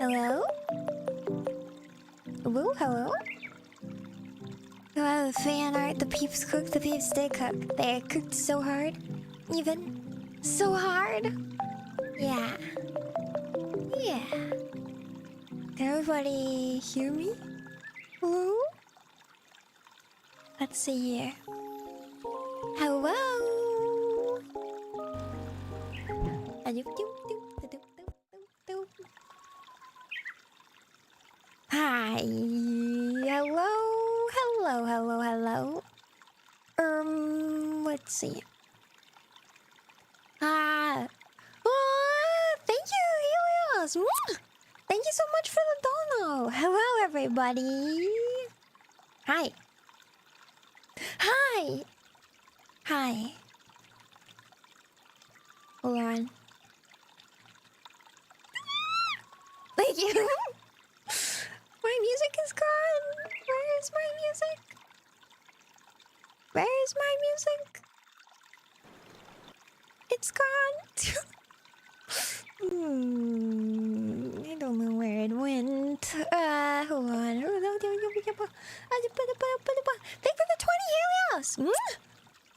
Hello? Hello, hello? Wow, fan art, the peeps cooked, the peeps did cook. They cooked so hard. Even so hard. Yeah. Yeah. Can everybody hear me? Hello? Let's see here. Hello? Hi. Hello. Hello, hello, hello. Let's see. Oh, thank you, Helios. Mwah! Thank you so much for the dono. Hello, everybody. Hi. Hi. Hi. Hold on. Thank you. My music is gone. Where is my music? Where is my music? It's gone. I don't know where it went. Hold on. Thank you for the 20 Helios.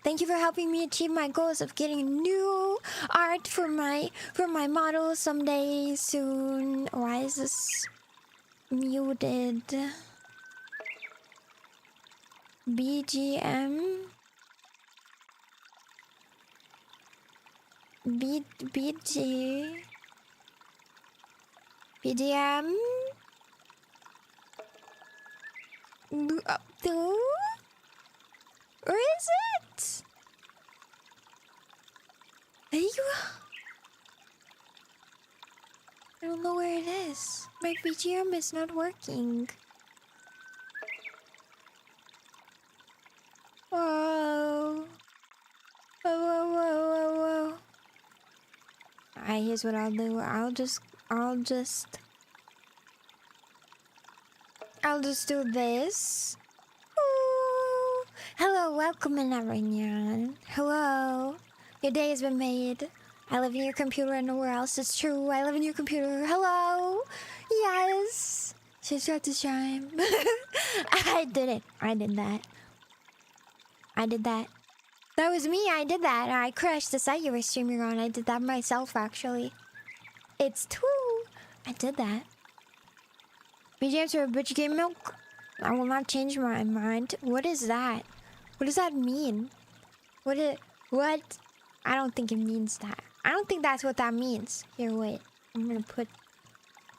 Thank you for helping me achieve my goals of getting new art for my model someday soon. Why is this muted? BGM. BGM. Where is it? There you go. I don't know where it is. My BGM is not working. Whoa. Whoa. Alright, here's what I'll do. I'll just do this. Ooh. Hello, welcome in everyone. Hello. Your day has been made. I live in your computer and nowhere else. It's true. I live in your computer. Hello. Yes. She's got to shine. I did it. I did that. That was me. I did that. I crashed the site you were streaming on. I did that myself, actually. It's true. I did that. BGMs are a bitch game milk. I will not change my mind. What is that? What does that mean? What? I don't think it means that. I don't think that's what that means. Here, wait. I'm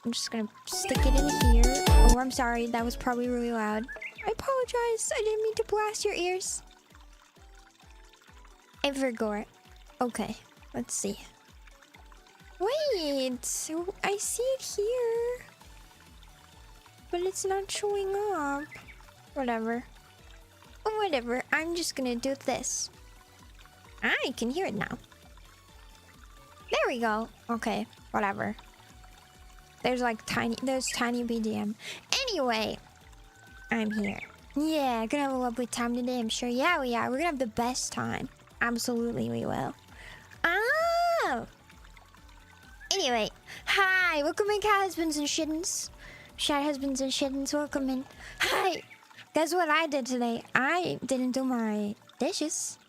just gonna stick it in here. Oh, I'm sorry. That was probably really loud. I apologize. I didn't mean to blast your ears. I forgot. Okay, let's see. Wait, I see it here, but it's not showing up. Whatever. I'm just gonna do this. I can hear it now. There we go. Okay, whatever. There's tiny BGM. Anyway, I'm here. Yeah, gonna have a lovely time today, I'm sure. Yeah, we are. We're gonna have the best time. Absolutely, we will. Oh! Anyway, hi! Welcome in, cat husbands and shittens. Shat husbands and shittens, welcome in. Hi! Guess what I did today? I didn't do my dishes.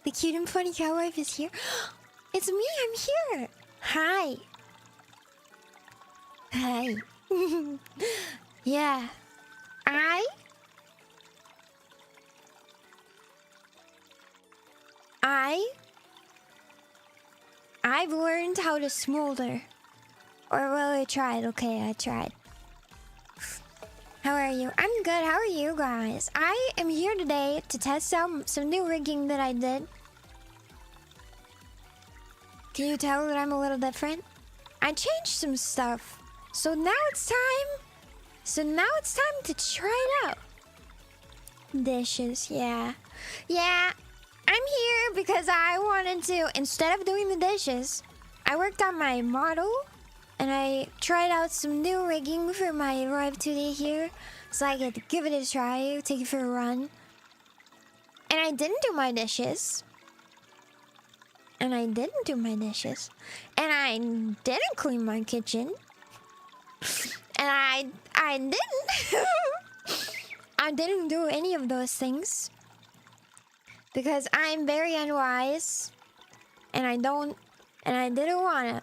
The cute and funny catwife is here. It's me, I'm here! Hi! Hi. Yeah. I've learned how to smoulder. Or well, I tried. Okay, I tried. How are you? I'm good. How are you guys? I am here today to test out some new rigging that I did. Can you tell that I'm a little different? I changed some stuff. So now it's time to try it out. Dishes, yeah. Yeah. I'm here because I wanted to, instead of doing the dishes, I worked on my model and I tried out some new rigging for my Live 2D here. So I get to give it a try, take it for a run. And I didn't do my dishes. And I didn't clean my kitchen. And I didn't. I didn't do any of those things. Because I'm very unwise. And I didn't wanna.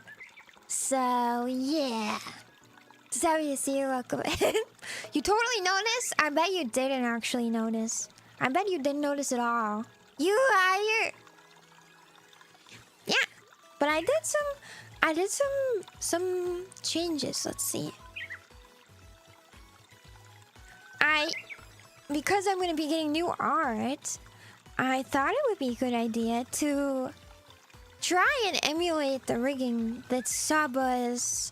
So, yeah. Just how you see look of it. You totally noticed? I bet you didn't actually notice. I bet you didn't notice at all. You liar! Yeah. But I did some changes. Let's see. Because I'm gonna be getting new art, I thought it would be a good idea to try and emulate the rigging that Saba's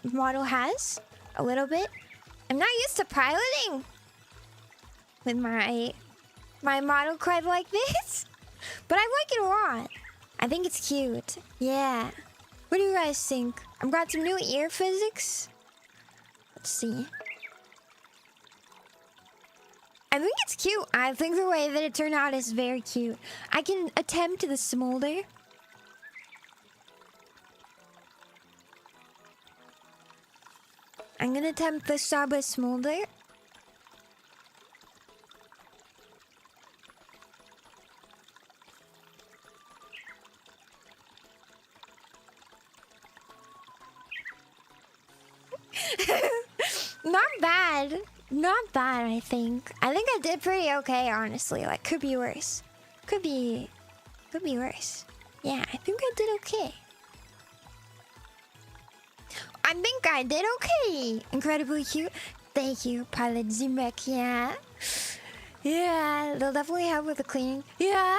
model has a little bit. I'm not used to piloting with my model quite like this, but I like it a lot. I think it's cute. Yeah. What do you guys think? I've got some new ear physics. Let's see. I think it's cute. I think the way that it turned out is very cute. I can attempt the smoulder. I'm gonna attempt the saba smoulder. Not bad. Not bad, I think. I think I did pretty okay, honestly. Like, could be worse. Could be worse. Yeah, I think I did okay. I think I did okay. Incredibly cute. Thank you, Pilot Zimek. Yeah. Yeah, they'll definitely help with the cleaning. Yeah.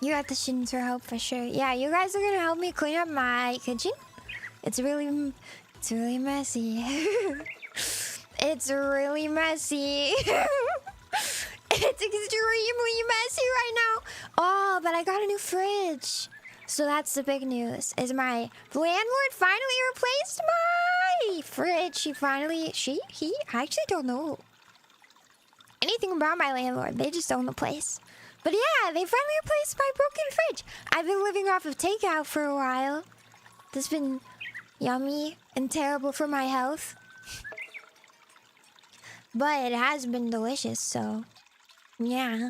You got the shins for help for sure. Yeah, you guys are gonna help me clean up my kitchen. It's really messy. It's really messy. It's extremely messy right now. Oh, but I got a new fridge. So that's the big news. Is my landlord finally replaced my fridge. He, I actually don't know anything about my landlord. They just own the place. But yeah, they finally replaced my broken fridge. I've been living off of takeout for a while. This has been yummy and terrible for my health. But it has been delicious, so yeah.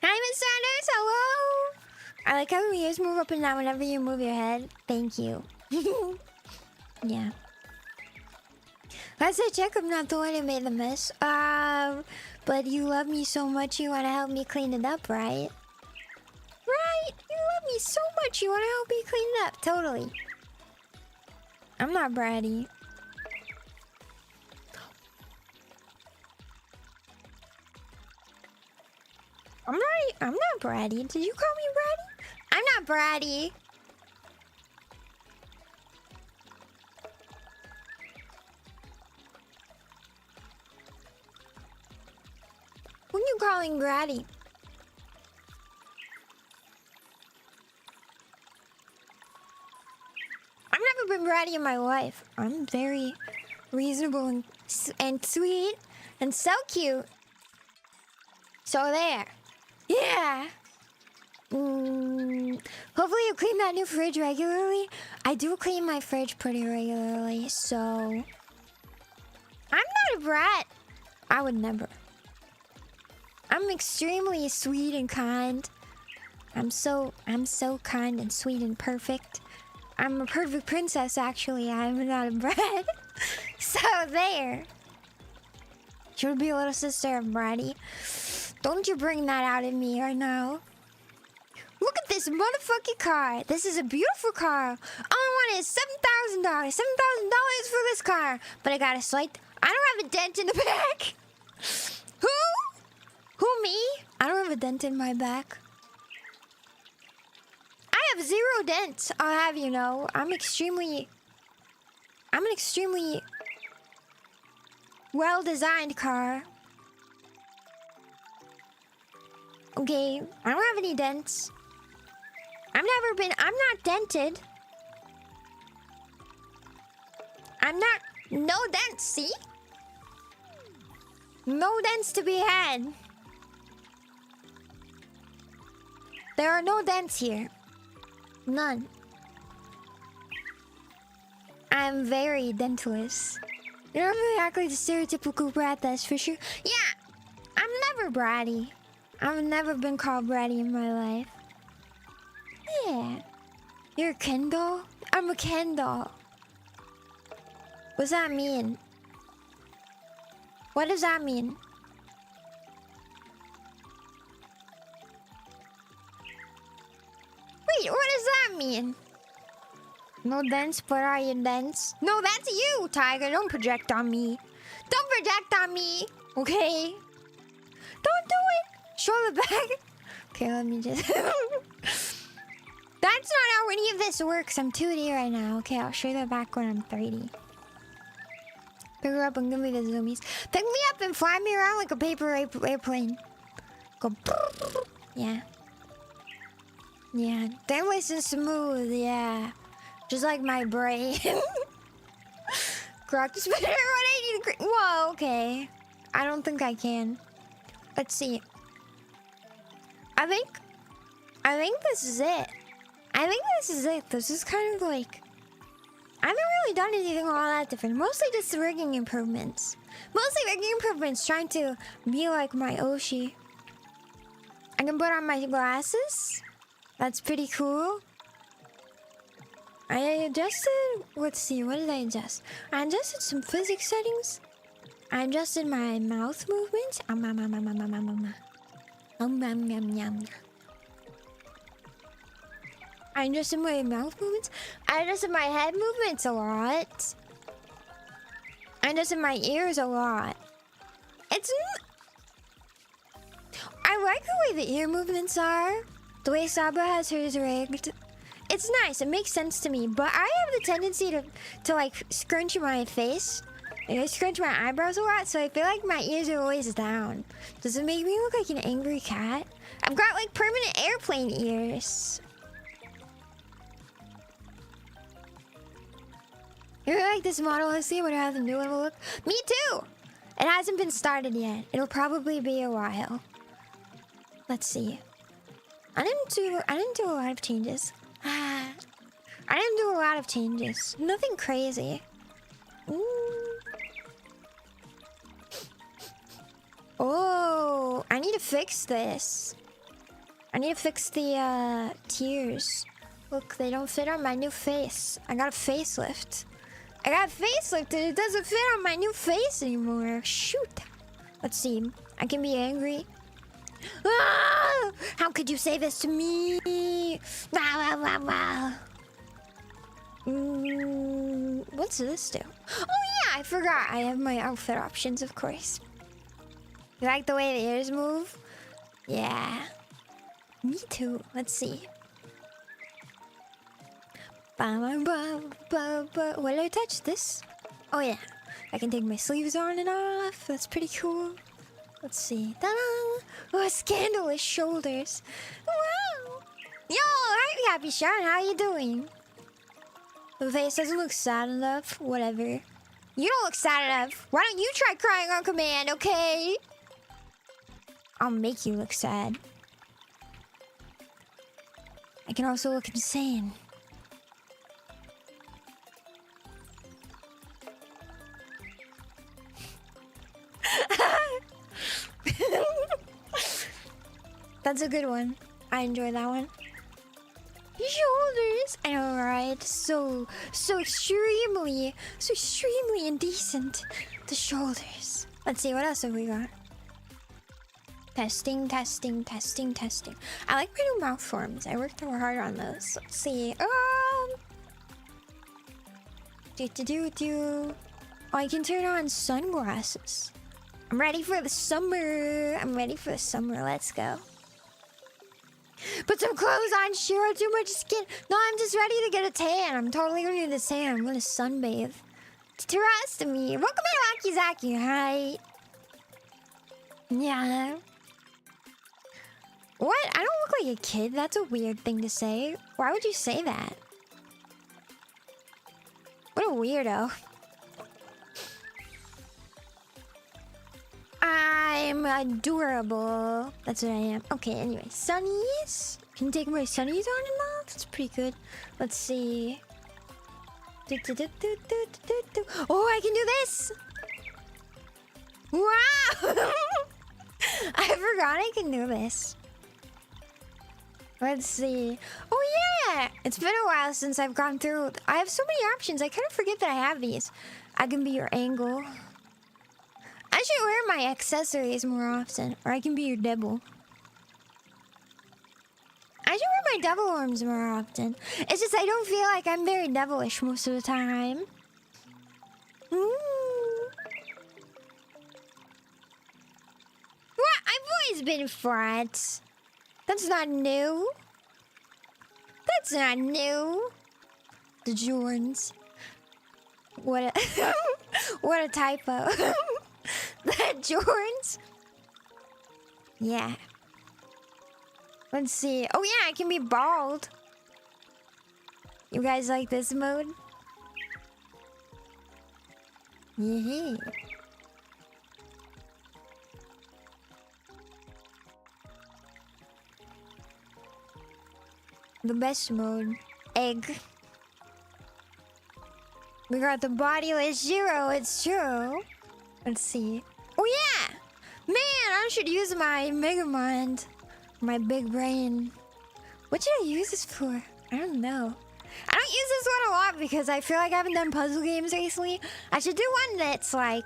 Hi, Miss Sanders, hello! I like how your ears move up and down whenever you move your head. Thank you. Yeah. Let's check I'm not the one who made the mess. But you love me so much you want to help me clean it up, right? Right? You love me so much you want to help me clean it up. Totally. I'm not bratty. I'm not bratty. Did you call me bratty? I'm not bratty. Who are you calling bratty? I've never been bratty in my life. I'm very reasonable and sweet and so cute. So there. Yeah. Hopefully you clean that new fridge regularly. I do clean my fridge pretty regularly, so I'm not a brat. I would never. I'm extremely sweet and kind. I'm so kind and sweet and perfect. I'm a perfect princess, actually. I'm not a brat. So there. She would be a little sister of Bratty. Don't you bring that out at me right now. Look at this motherfucking car. This is a beautiful car. All I want is $7,000. $7,000 for this car. But I got a slight... I don't have a dent in the back. Who? Who, me? I don't have a dent in my back. I have 0 dents, I'll have you know. I'm an extremely well-designed car. Okay, I don't have any dents. I'm not dented. No dents, see? No dents to be had. There are no dents here. None. I'm very dentalist. You don't really act like the stereotypical brat, that's for sure. Yeah, I'm never bratty. I've never been called bratty in my life. Yeah. You're a Ken doll? I'm a Ken doll. What's that mean? What does that mean? Wait, what does that mean? No dents, but are you dents? No, that's you, Tiger. Don't project on me. Don't project on me, okay? Don't do it. Show the back. Okay, let me just... That's not how any of this works. I'm 2D right now. Okay, I'll show you the back when I'm 3D. Pick her up and give me the zoomies. Pick me up and fly me around like a paper airplane. Go... Yeah. Yeah, they're nice and smooth, yeah. Just like my brain. Croc spinner 180 degrees. Whoa, okay. I don't think I can. Let's see. I think this is it. This is kind of like... I haven't really done anything all that different. Mostly just rigging improvements. Trying to be like my Oshi. I can put on my glasses. That's pretty cool. I adjusted... Let's see, what did I adjust? I adjusted some physics settings. I adjusted my mouth movements. I adjusted my mouth movements. I adjusted my head movements a lot. I adjusted my ears a lot. I like the way the ear movements are. The way Saba has hers rigged. It's nice. It makes sense to me. But I have the tendency to like scrunch my face. And I scrunch my eyebrows a lot. So I feel like my ears are always down. Does it make me look like an angry cat? I've got like permanent airplane ears. You really like this model? Let's see what it has a new level look. Me too! It hasn't been started yet. It'll probably be a while. Let's see. I didn't do a lot of changes. I didn't do a lot of changes. Nothing crazy. Oh, I need to fix this. I need to fix the tears. Look, they don't fit on my new face. I got a facelift. And it doesn't fit on my new face anymore. Shoot. Let's see. I can be angry. Ah! How could you say this to me? What's this do? Oh yeah, I forgot. I have my outfit options, of course. You like the way the ears move? Yeah. Me too. Let's see. Will I touch this? Oh yeah. I can take my sleeves on and off. That's pretty cool. Let's see. Ta-da! Oh, scandalous shoulders. Wow! Yo, hi, Happy Sean. How you doing? The face doesn't look sad enough. Whatever. You don't look sad enough. Why don't you try crying on command, okay? I'll make you look sad. I can also look insane. That's a good one. I enjoy that one. Shoulders. I know, right? So extremely indecent. The shoulders. Let's see, what else have we got? Testing. I like my new mouth forms. I worked hard on those. Let's see. Oh, I can turn on sunglasses. I'm ready for the summer. Let's go. Put some clothes on, Shiro. Too much skin. No, I'm just ready to get a tan. I'm totally gonna do the tan. I'm gonna sunbathe. Trust me. Welcome to Akizaki. Hi. Yeah. What? I don't look like a kid. That's a weird thing to say. Why would you say that? What a weirdo. I'm adorable. That's what I am. Okay, anyway. Sunnies. Can you take my sunnies on and off? That's pretty good. Let's see. Oh, I can do this! Wow! I forgot I can do this. Let's see. Oh yeah! It's been a while since I've gone through. I have so many options. I kind of forget that I have these. I can be your angle. I should wear my accessories more often. Or I can be your devil. I should wear my devil arms more often. It's just I don't feel like I'm very devilish most of the time. What? I've always been frat. That's not new. That's not new. The Jordans. What a what a typo. The Jordans. Yeah. Let's see. Oh yeah, I can be bald. You guys like this mode? Yeah. The best mode. Egg. We got the bodiless Shiro, it's true. Let's see. Oh yeah! Man, I should use my mega mind. My big brain. What should I use this for? I don't know. I don't use this one a lot because I feel like I haven't done puzzle games recently. I should do one that's like...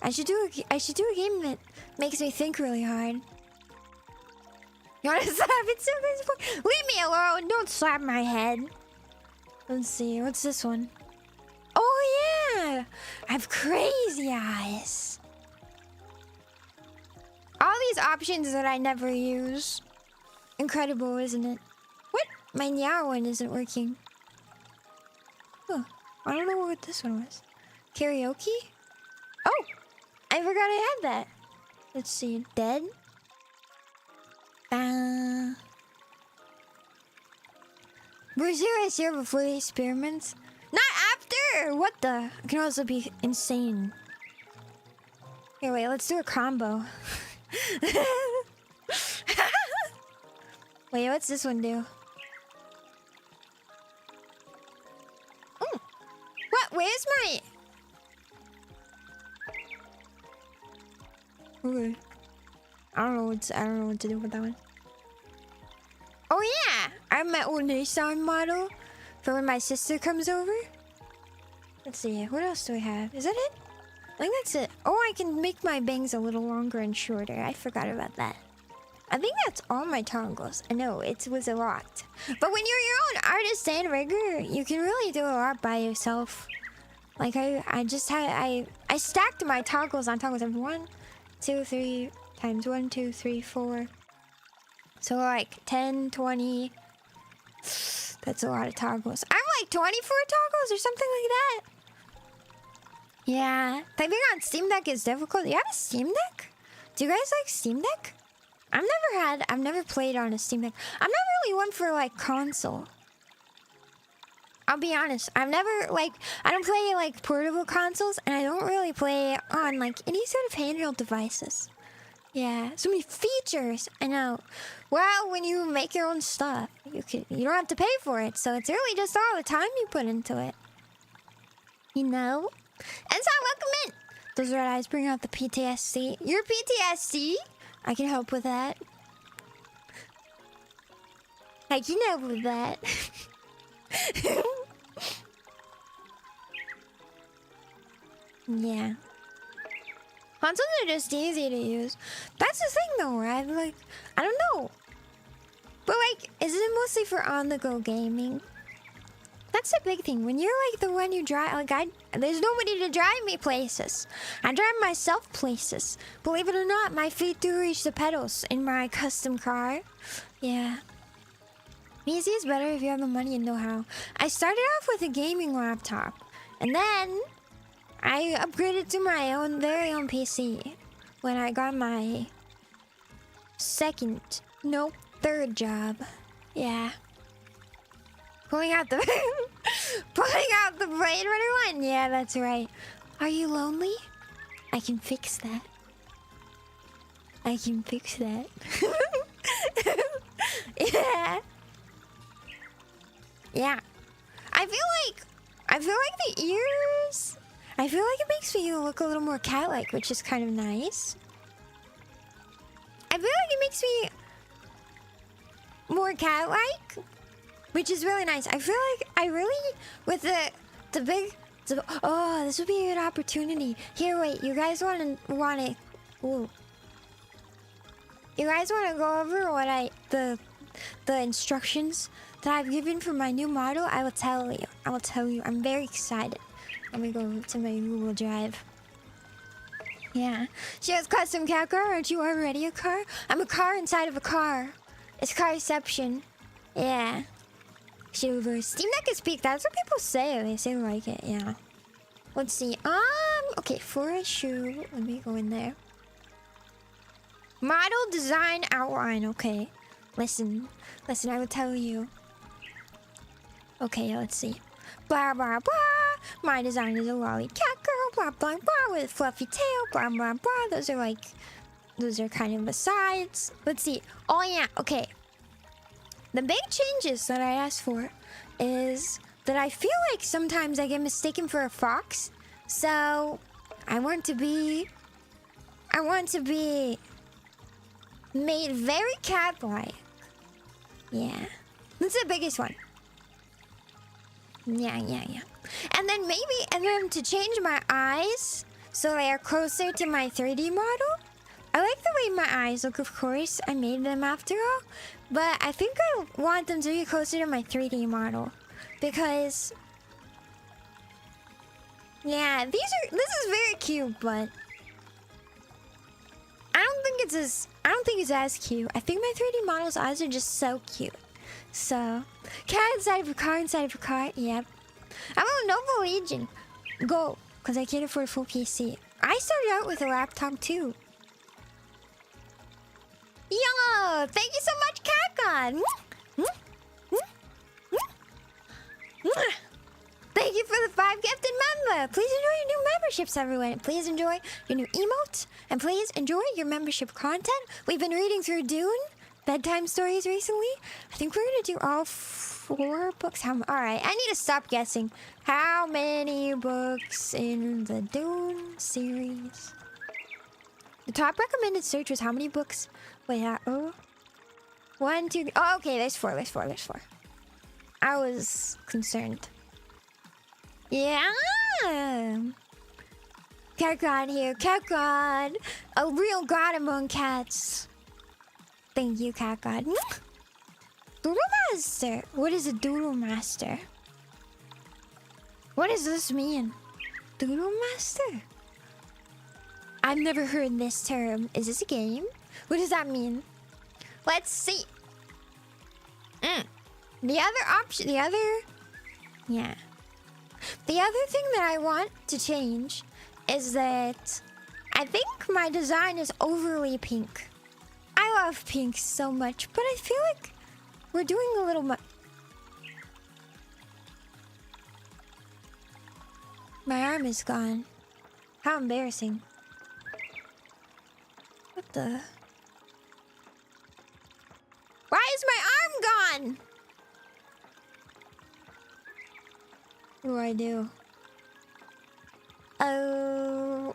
I should do a game that makes me think really hard. You wanna slap it so good? Leave me alone! Don't slap my head. Let's see, what's this one? Oh yeah! I have crazy eyes. All these options that I never use. Incredible, isn't it? What? My Nya one isn't working. Oh, I don't know what this one was. Karaoke? Oh! I forgot I had that. Let's see. Dead? Was here before the experiments? Not after! What the? It can also be insane. Here, wait, let's do a combo. Wait, what's this one do? Ooh. What? Where's my... Okay. I don't know what to do with that one. Oh yeah! I have my old Nissan model for when my sister comes over. Let's see, what else do I have? Is that it? I think that's it. Oh, I can make my bangs a little longer and shorter. I forgot about that. I think that's all my toggles. I know, it was a lot. But when you're your own artist and rigger, you can really do a lot by yourself. Like, I stacked my toggles on toggles. I have 1, 2, 3 times 1, 2, 3, 4. So like 10, 20. That's a lot of toggles. I'm like 24 toggles or something like that. Yeah. Typing on Steam Deck is difficult. You have a Steam Deck? Do you guys like Steam Deck? I've never played on a Steam Deck. I'm not really one for like console. I'll be honest. I don't play like portable consoles, and I don't really play on like any sort of handheld devices. Yeah, so many features. I know. Well, when you make your own stuff, you don't have to pay for it, so it's really just all the time you put into it. You know? And so welcome in. Those red eyes bring out the PTSD. Your PTSD? I can help with that. I can help with that. Yeah. Consoles are just easy to use. That's the thing though, right? Like, I don't know. But like, is it mostly for on-the-go gaming? That's the big thing. When you're like the one you drive, like there's nobody to drive me places. I drive myself places. Believe it or not, my feet do reach the pedals in my custom car. Yeah. PC is better if you have the money and know how. I started off with a gaming laptop, and then I upgraded to my very own PC when I got my third job. Yeah. Pulling out the Blade Runner one. Yeah, that's right. Are you lonely? I can fix that. I can fix that. Yeah. Yeah. I feel like I feel like the ears... I feel like it makes me look a little more cat-like, which is kind of nice. I feel like it makes me more cat-like, which is really nice. I feel like I really... With the big... oh, this would be a good opportunity. Here, wait. You guys want to... Ooh. You guys want to go over what the instructions that I've given for my new model? I will tell you. I will tell you. I'm very excited. Let me go to my Google Drive. Yeah. She has custom cat car. Aren't you already a car? I'm a car inside of a car. It's carception. Yeah. Shiro. Steam Deck is peak. That's what people say. They say like it. Yeah. Let's see. Okay. For a shoe. Let me go in there. Model design outline. Okay. Listen. Listen, I will tell you. Okay, let's see. Blah, blah, blah. My design is a loli cat girl. Blah, blah, blah. With a fluffy tail. Blah, blah, blah. Those are kind of the sides. Let's see. Oh, yeah. Okay. The big changes that I asked for is that I feel like sometimes I get mistaken for a fox. So, I want to be made very cat-like. Yeah. That's the biggest one. Yeah. And then to change my eyes so they are closer to my 3D model. I like the way my eyes look, of course. I made them after all. But I think I want them to be closer to my 3D model. Because... yeah, this is very cute, but... I don't think it's as cute. I think my 3D model's eyes are just so cute. So, cat inside of a car, Yep. I'm a Noble Legion. Go, because I can't afford a full PC. I started out with a laptop too. Yo, thank you so much, CatGod. Thank you for the 5 gifted member. Please enjoy your new memberships, everyone. Please enjoy your new emotes. And please enjoy your membership content. We've been reading through Dune bedtime stories recently. I think we're going to do all 4 books. Alright, I need to stop guessing. How many books in the Dune series? The top recommended search was how many books? Wait, 1, 2... Oh, okay, there's 4. I was concerned. Yeah! Cat God here. Cat God. A real god among cats. Thank you, Cat God. Doodle Master. What is a Doodle Master? What does this mean? Doodle Master? I've never heard this term. Is this a game? What does that mean? Let's see. The other option... Yeah. The other thing that I want to change is that I think my design is overly pink. I love pink so much, but I feel like we're doing a little much. My arm is gone. How embarrassing. What the? Why is my arm gone? What do I do? Oh.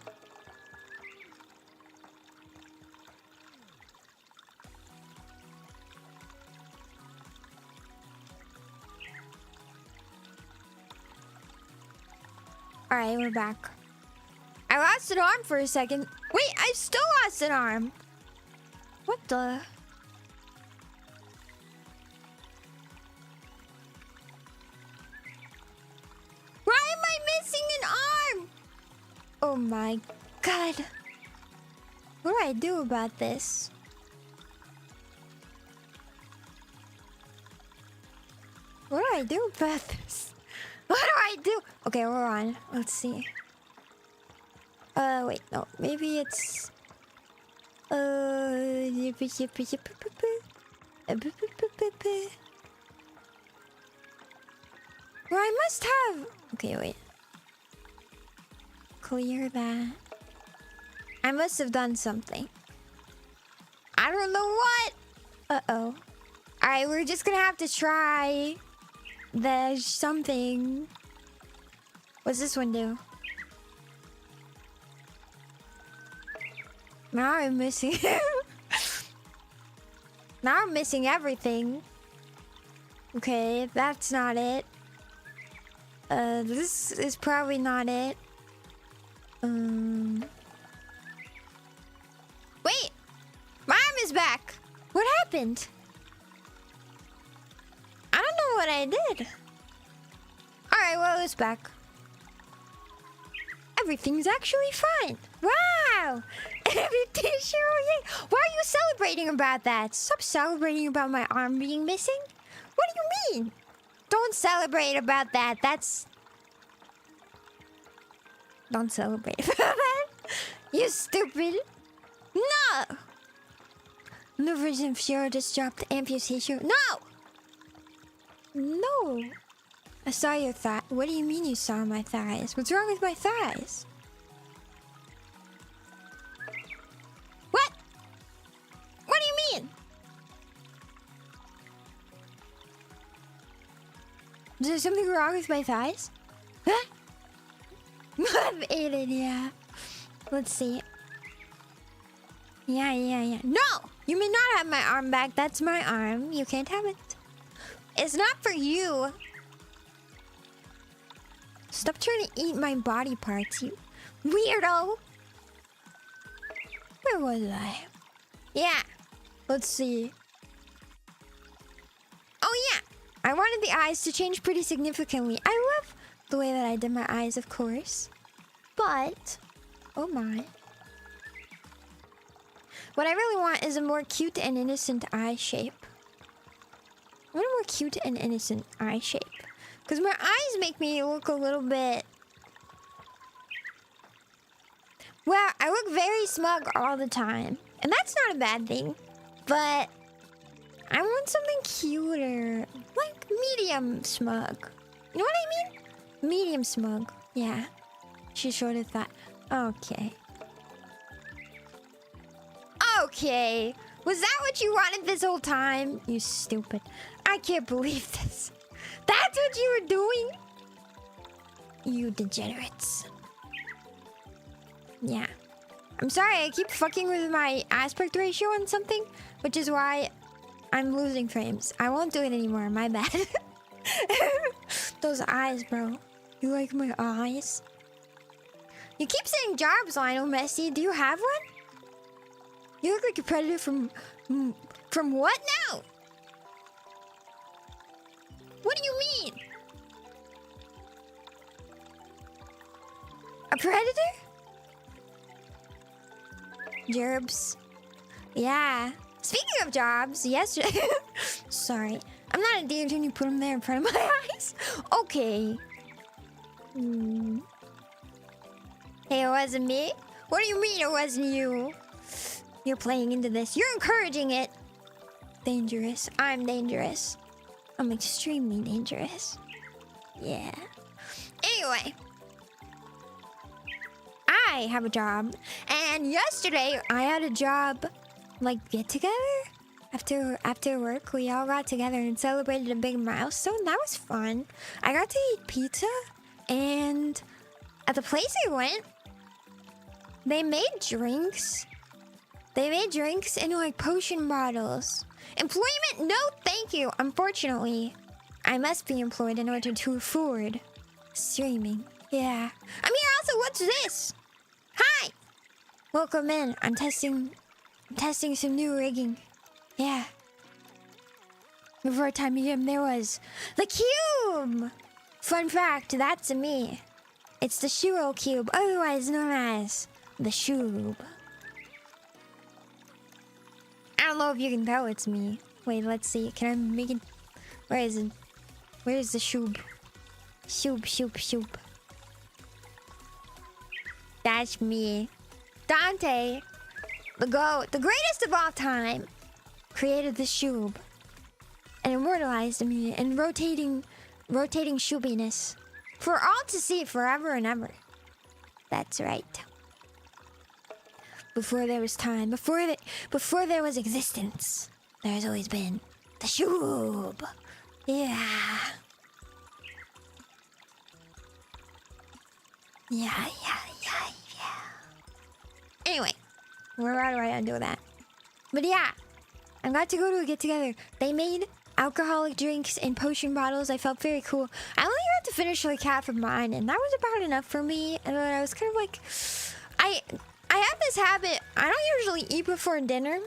Alright, we're back. I lost an arm for a second. Wait, I still lost an arm. What the? Why am I missing an arm? Oh my god. What do I do about this? What do I do about this? What do I do? Okay, hold on. Let's see. Wait, no. Maybe it's... Well, I must have... Okay, wait. Clear that. I must have done something. I don't know what. Uh-oh. Alright, we're just gonna have to try the something. What's this one do? Now I'm missing. Now I'm missing everything. Okay, that's not it. This is probably not it. Wait! My arm is back! What happened? I don't know what I did. Alright, well, it's back. Everything's actually fine. Wow! Everything's Shiro, yay! Why are you celebrating about that? Stop celebrating about my arm being missing. What do you mean? Don't celebrate about that. That's... Don't celebrate about that. You stupid. No! New version of Shiro just dropped amputation. No! No! I saw your thigh. What do you mean you saw my thighs? What's wrong with my thighs? What? What do you mean? Is there something wrong with my thighs? Huh? I've ate it, yeah. Let's see. Yeah. No! You may not have my arm back. That's my arm. You can't have it. It's not for you. Stop trying to eat my body parts, you weirdo. Where was I? Yeah. Let's see. Oh, yeah. I wanted the eyes to change pretty significantly. I love the way that I did my eyes, of course. But, oh my. What I really want is a more cute and innocent eye shape. I want a more cute and innocent eye shape. Because my eyes make me look a little bit... Well, I look very smug all the time. And that's not a bad thing. But I want something cuter. Like medium smug. You know what I mean? Medium smug. Yeah. She sort of thought, okay. Okay. Was that what you wanted this whole time? You stupid. I can't believe this. That's what you were doing? You degenerates. Yeah. I'm sorry, I keep fucking with my aspect ratio on something, which is why I'm losing frames. I won't do it anymore, my bad. Those eyes, bro. You like my eyes? You keep saying jobs, Lionel Messi. Do you have one? You look like a predator from what now? What do you mean? A predator? Gerbs. Yeah. Speaking of jobs, yesterday... Sorry. I'm not a dude when you put them there in front of my eyes. Okay. Hey, it wasn't me? What do you mean it wasn't you? You're playing into this. You're encouraging it. Dangerous. I'm dangerous. I'm extremely dangerous. Yeah. Anyway. I have a job. And yesterday, I had a job, like, get together. After work, we all got together and celebrated a big milestone. That was fun. I got to eat pizza. And at the place I went, they made drinks. They made drinks in, like, potion bottles. Employment? No, thank you. Unfortunately, I must be employed in order to afford streaming. Yeah. I'm here also. What's this? Hi. Welcome in. I'm testing some new rigging. Yeah. Before I time in, there was the cube. Fun fact, that's me. It's the Shiro cube, otherwise known as the shoob. I don't know if you can tell it's me. Wait, let's see. Can I make it? Where is it? Where is the shoob? Shoob. That's me. Dante, the GOAT, the greatest of all time, created the shoob and immortalized me in rotating shoobiness for all to see forever and ever. That's right. Before there was time, before there was existence, there's always been the shoob. Yeah. Yeah. Anyway, why do I undo that? But yeah, I got to go to a get-together. They made alcoholic drinks in potion bottles. I felt very cool. I only got to finish like half of mine, and that was about enough for me. And then I was kind of like, I have this habit. I don't usually eat before dinner.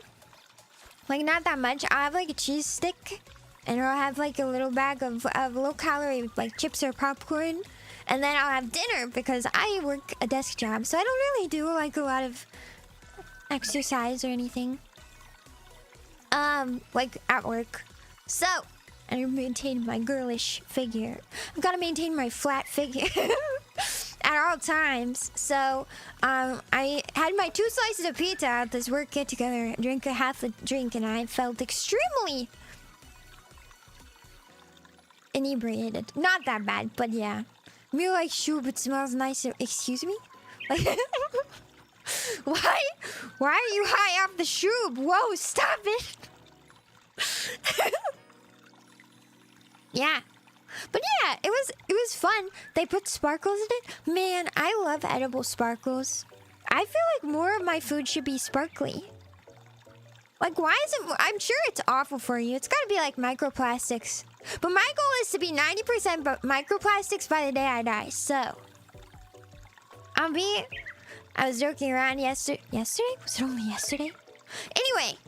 Like, not that much. I'll have like a cheese stick, and I'll have like a little bag of low-calorie like chips or popcorn. And then I'll have dinner because I work a desk job, so I don't really do like a lot of exercise or anything. Like at work. So, I maintain my girlish figure. I've got to maintain my flat figure at all times. So, I had my 2 slices of pizza at this work get-together, drank a half a drink, and I felt extremely inebriated. Not that bad, but yeah. Me like shoob, it smells nice. Excuse me? Like, why are you high off the shoob? Whoa, stop it! Yeah. But yeah, it was fun. They put sparkles in it. Man, I love edible sparkles. I feel like more of my food should be sparkly. Like, why is it... I'm sure it's awful for you. It's gotta be like microplastics. But my goal is to be 90% microplastics by the day I die, so... I was joking around yesterday. Yesterday? Was it only yesterday? Anyway.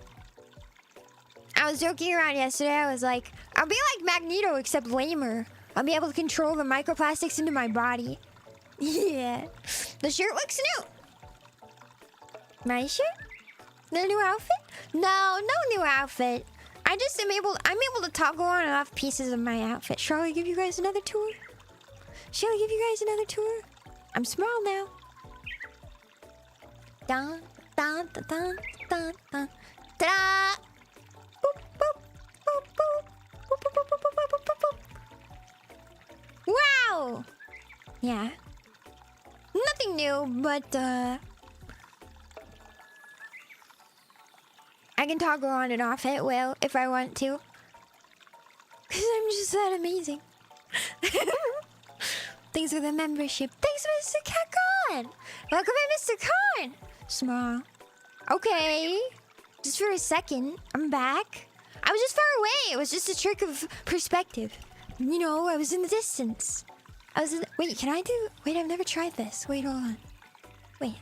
I was joking around yesterday. I was like, I'll be like Magneto, except lamer. I'll be able to control the microplastics into my body. Yeah. The shirt looks new. My shirt? The new outfit? No new outfit. I'm able to toggle on and off pieces of my outfit. Shall I give you guys another tour? I'm small now. Dun dun dun dun dun dun. Ta-da! Boop boop boop boop. Boop boop boop boop boop boop boop. Wow! Yeah. Nothing new, but I can toggle on and off at will if I want to. Cause I'm just that amazing. Thanks for the membership. Thanks, Mr. Kakon! Welcome in, Mr. Khan! Small. Okay. Just for a second. I'm back. I was just far away. It was just a trick of perspective. You know, I was in the distance. Wait, can I do... Wait, I've never tried this. Wait, hold on. Wait.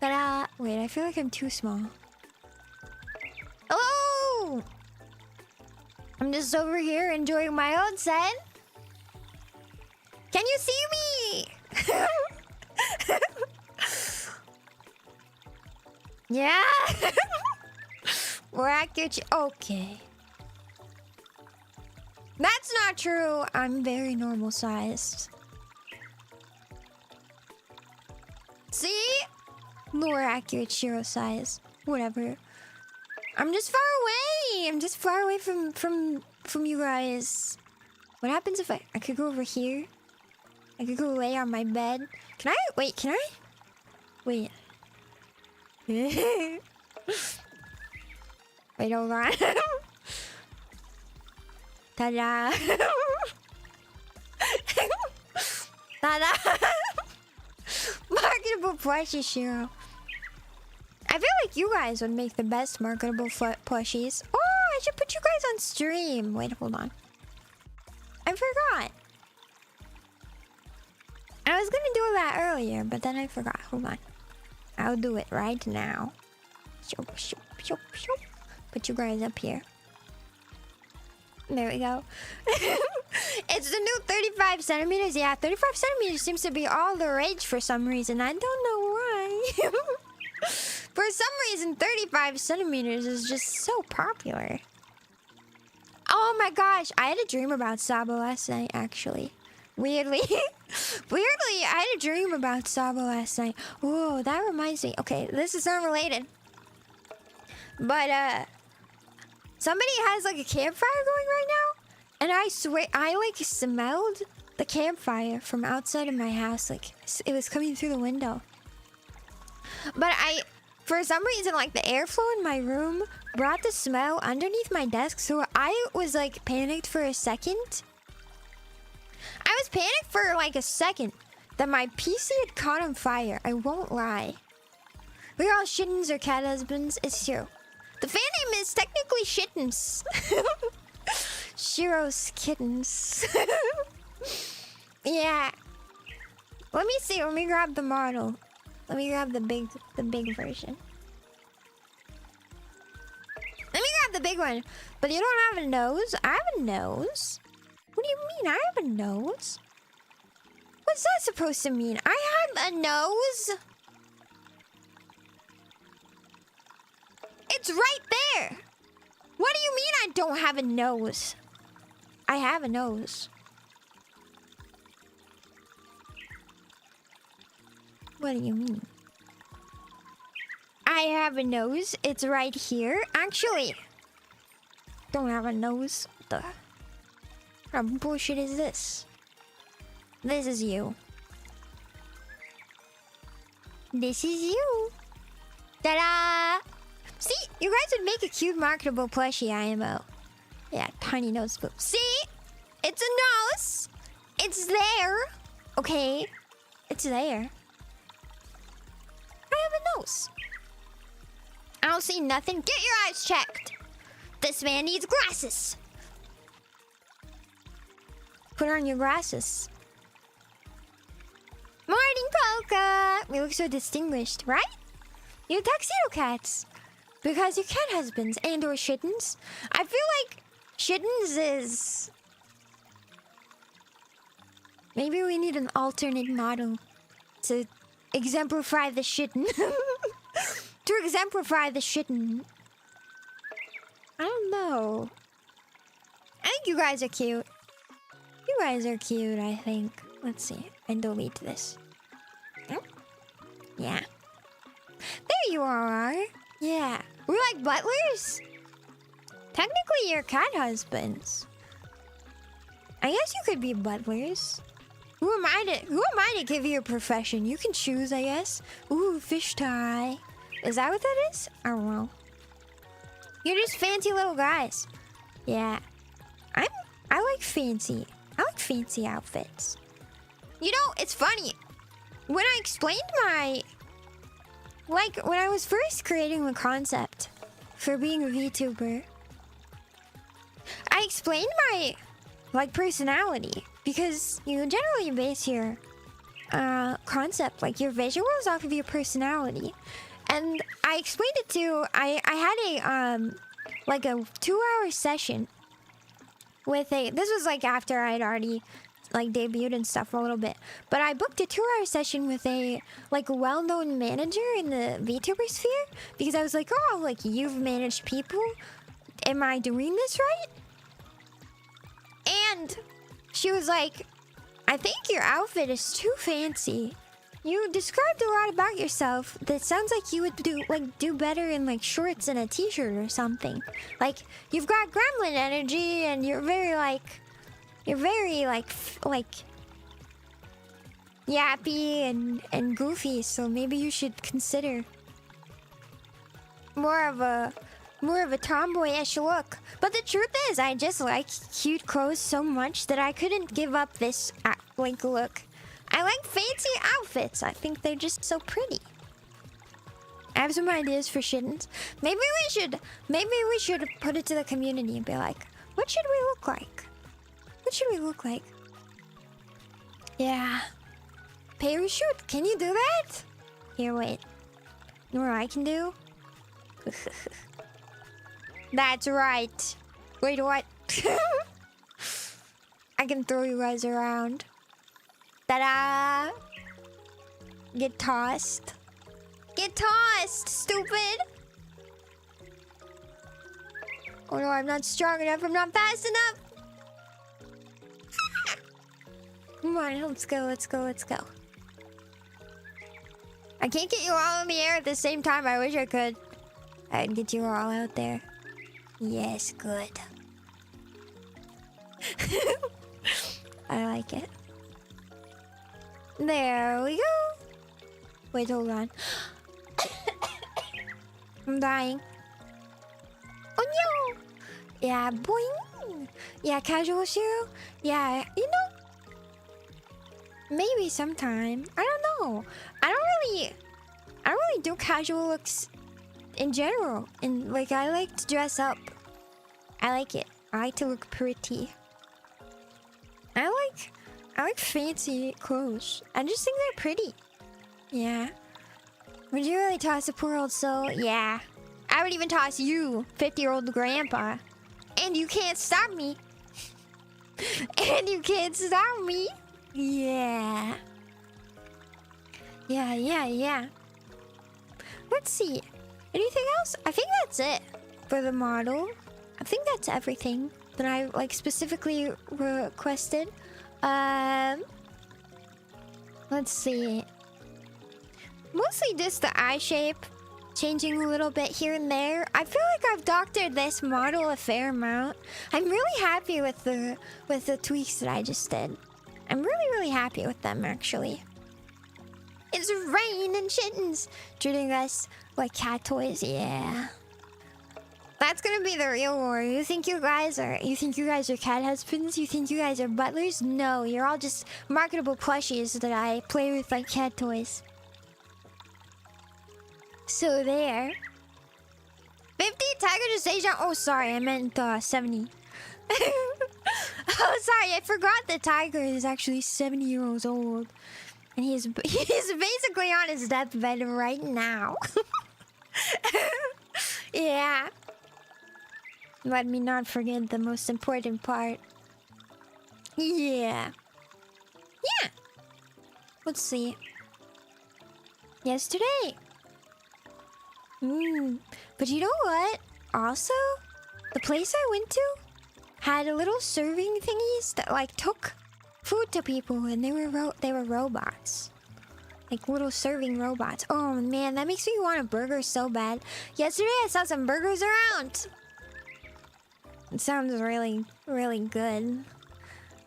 Ta-da! Wait, I feel like I'm too small. Oh! I'm just over here enjoying my own set. Can you see me? Yeah? We're accurate. Okay. That's not true. I'm very normal sized. See? More accurate Shiro size. Whatever. I'm just far away. I'm just far away from you guys. What happens if I could go over here? I could go lay on my bed. Can I? Wait, can I? Wait. Wait, hold on. Ta-da. Ta-da. Marketable plushie, Shiro. I feel like you guys would make the best marketable plushies. Oh, I should put you guys on stream. Wait, hold on. I forgot. I was gonna do that earlier, but then I forgot. Hold on. I'll do it right now. Put you guys up here. There we go. It's the new 35 centimeters. Yeah, 35 centimeters seems to be all the rage for some reason. I don't know why. For some reason, 35 centimeters is just so popular. Oh my gosh, I had a dream about Saba last night, actually. Weirdly. Weirdly, I had a dream about Saba last night. Whoa, that reminds me. Okay, this is unrelated. But, somebody has, like, a campfire going right now. And I swear, I, like, smelled the campfire from outside of my house. Like, it was coming through the window. But for some reason, like the airflow in my room brought the smell underneath my desk, so I was like panicked for a second. I was panicked for like a second that my PC had caught on fire. I won't lie. We're all shittens or cat husbands. It's true. The fan name is technically Shittens. Shiro's kittens. Yeah. Let me see. Let me grab the model. Let me grab the big version. Let me grab the big one. But you don't have a nose? I have a nose. What do you mean? I have a nose? What's that supposed to mean? I have a nose? It's right there. What do you mean I don't have a nose? I have a nose. What do you mean? I have a nose. It's right here. Actually, don't have a nose. What kind of bullshit is this? This is you. This is you. Ta-da! See? You guys would make a cute marketable plushie IMO. Yeah, tiny nose spoop. See? It's a nose. It's there. Okay. It's there. I have a nose. I don't see nothing. Get your eyes checked. This man needs glasses. Put on your glasses. Morning, Polka. We look so distinguished, right? You're tuxedo cats. Because you're cat husbands and or shittens. I feel like shittens is... Maybe we need an alternate model to exemplify the shitten. To exemplify the shitten. I don't know. I think you guys are cute. You guys are cute, I think. Let's see. I delete this. Yeah. There you are. Yeah. We're like butlers? Technically, you're cat husbands. I guess you could be butlers. Who am I to give you a profession? You can choose, I guess. Ooh, fish tie. Is that what that is? I don't know. You're just fancy little guys. Yeah. I like fancy. I like fancy outfits. You know, it's funny. When I explained my... Like, when I was first creating the concept for being a VTuber, I explained my, like, personality. Because you generally base your concept, like your visuals, off of your personality. And I explained it to... I had a, like a 2-hour session with a... This was, like, after I'd already... like debuted and stuff a little bit, but I booked a 2-hour session with a like well-known manager in the VTuber sphere because I was like, oh, like you've managed people, am I doing this right? And she was like, I think your outfit is too fancy. You described a lot about yourself that sounds like you would do better in like shorts and a t-shirt or something. Like you've got gremlin energy and you're very like yappy and goofy, so maybe you should consider more of a tomboyish look. But the truth is, I just like cute clothes so much that I couldn't give up this like look. I like fancy outfits. I think they're just so pretty. I have some ideas for shittens. Maybe we should put it to the community and be like, what should we look like? What should we look like? Yeah. Parachute? Can you do that? Here, wait. You know what I can do? That's right. Wait, what? I can throw you guys around. Ta-da! Get tossed. Get tossed, stupid! Oh no, I'm not strong enough. I'm not fast enough. Come on, let's go, let's go, let's go. I can't get you all in the air at the same time. I wish I could. I'd get you all out there. Yes, good. I like it. There we go. Wait, hold on. I'm dying. Oh no! Yeah, boing! Yeah, casual Shiro? Yeah, you know, maybe sometime. I don't know. I don't really do casual looks in general. And like, I like to dress up. I like it. I like to look pretty. I like fancy clothes. I just think they're pretty. Yeah. Would you really toss a poor old soul? Yeah. I would even toss you, 50-year-old grandpa. And you can't stop me. And you can't stop me. Yeah. Yeah. Let's see. Anything else? I think that's it for the model. I think that's everything that I like specifically requested. Let's see. Mostly just the eye shape, changing a little bit here and there. I feel like I've doctored this model a fair amount. I'm really happy with the tweaks that I just did. I'm really happy with them, actually. It's rain and chittens treating us like cat toys. Yeah. That's gonna be the real war. You think you guys are cat husbands? You think you guys are butlers? No, you're all just marketable plushies that I play with like cat toys. So there. 50 tiger gestation. Oh, sorry, I meant 70. Oh, sorry, I forgot the tiger is actually 70 years old. And he's basically on his deathbed right now. Yeah. Let me not forget the most important part. Yeah. Yeah. Let's see. Yesterday. But you know what? Also, the place I went to had a little serving thingies that like took food to people, and they were robots. Like little serving robots. Oh man, that makes me want a burger so bad. Yesterday I saw some burgers around. It sounds really good.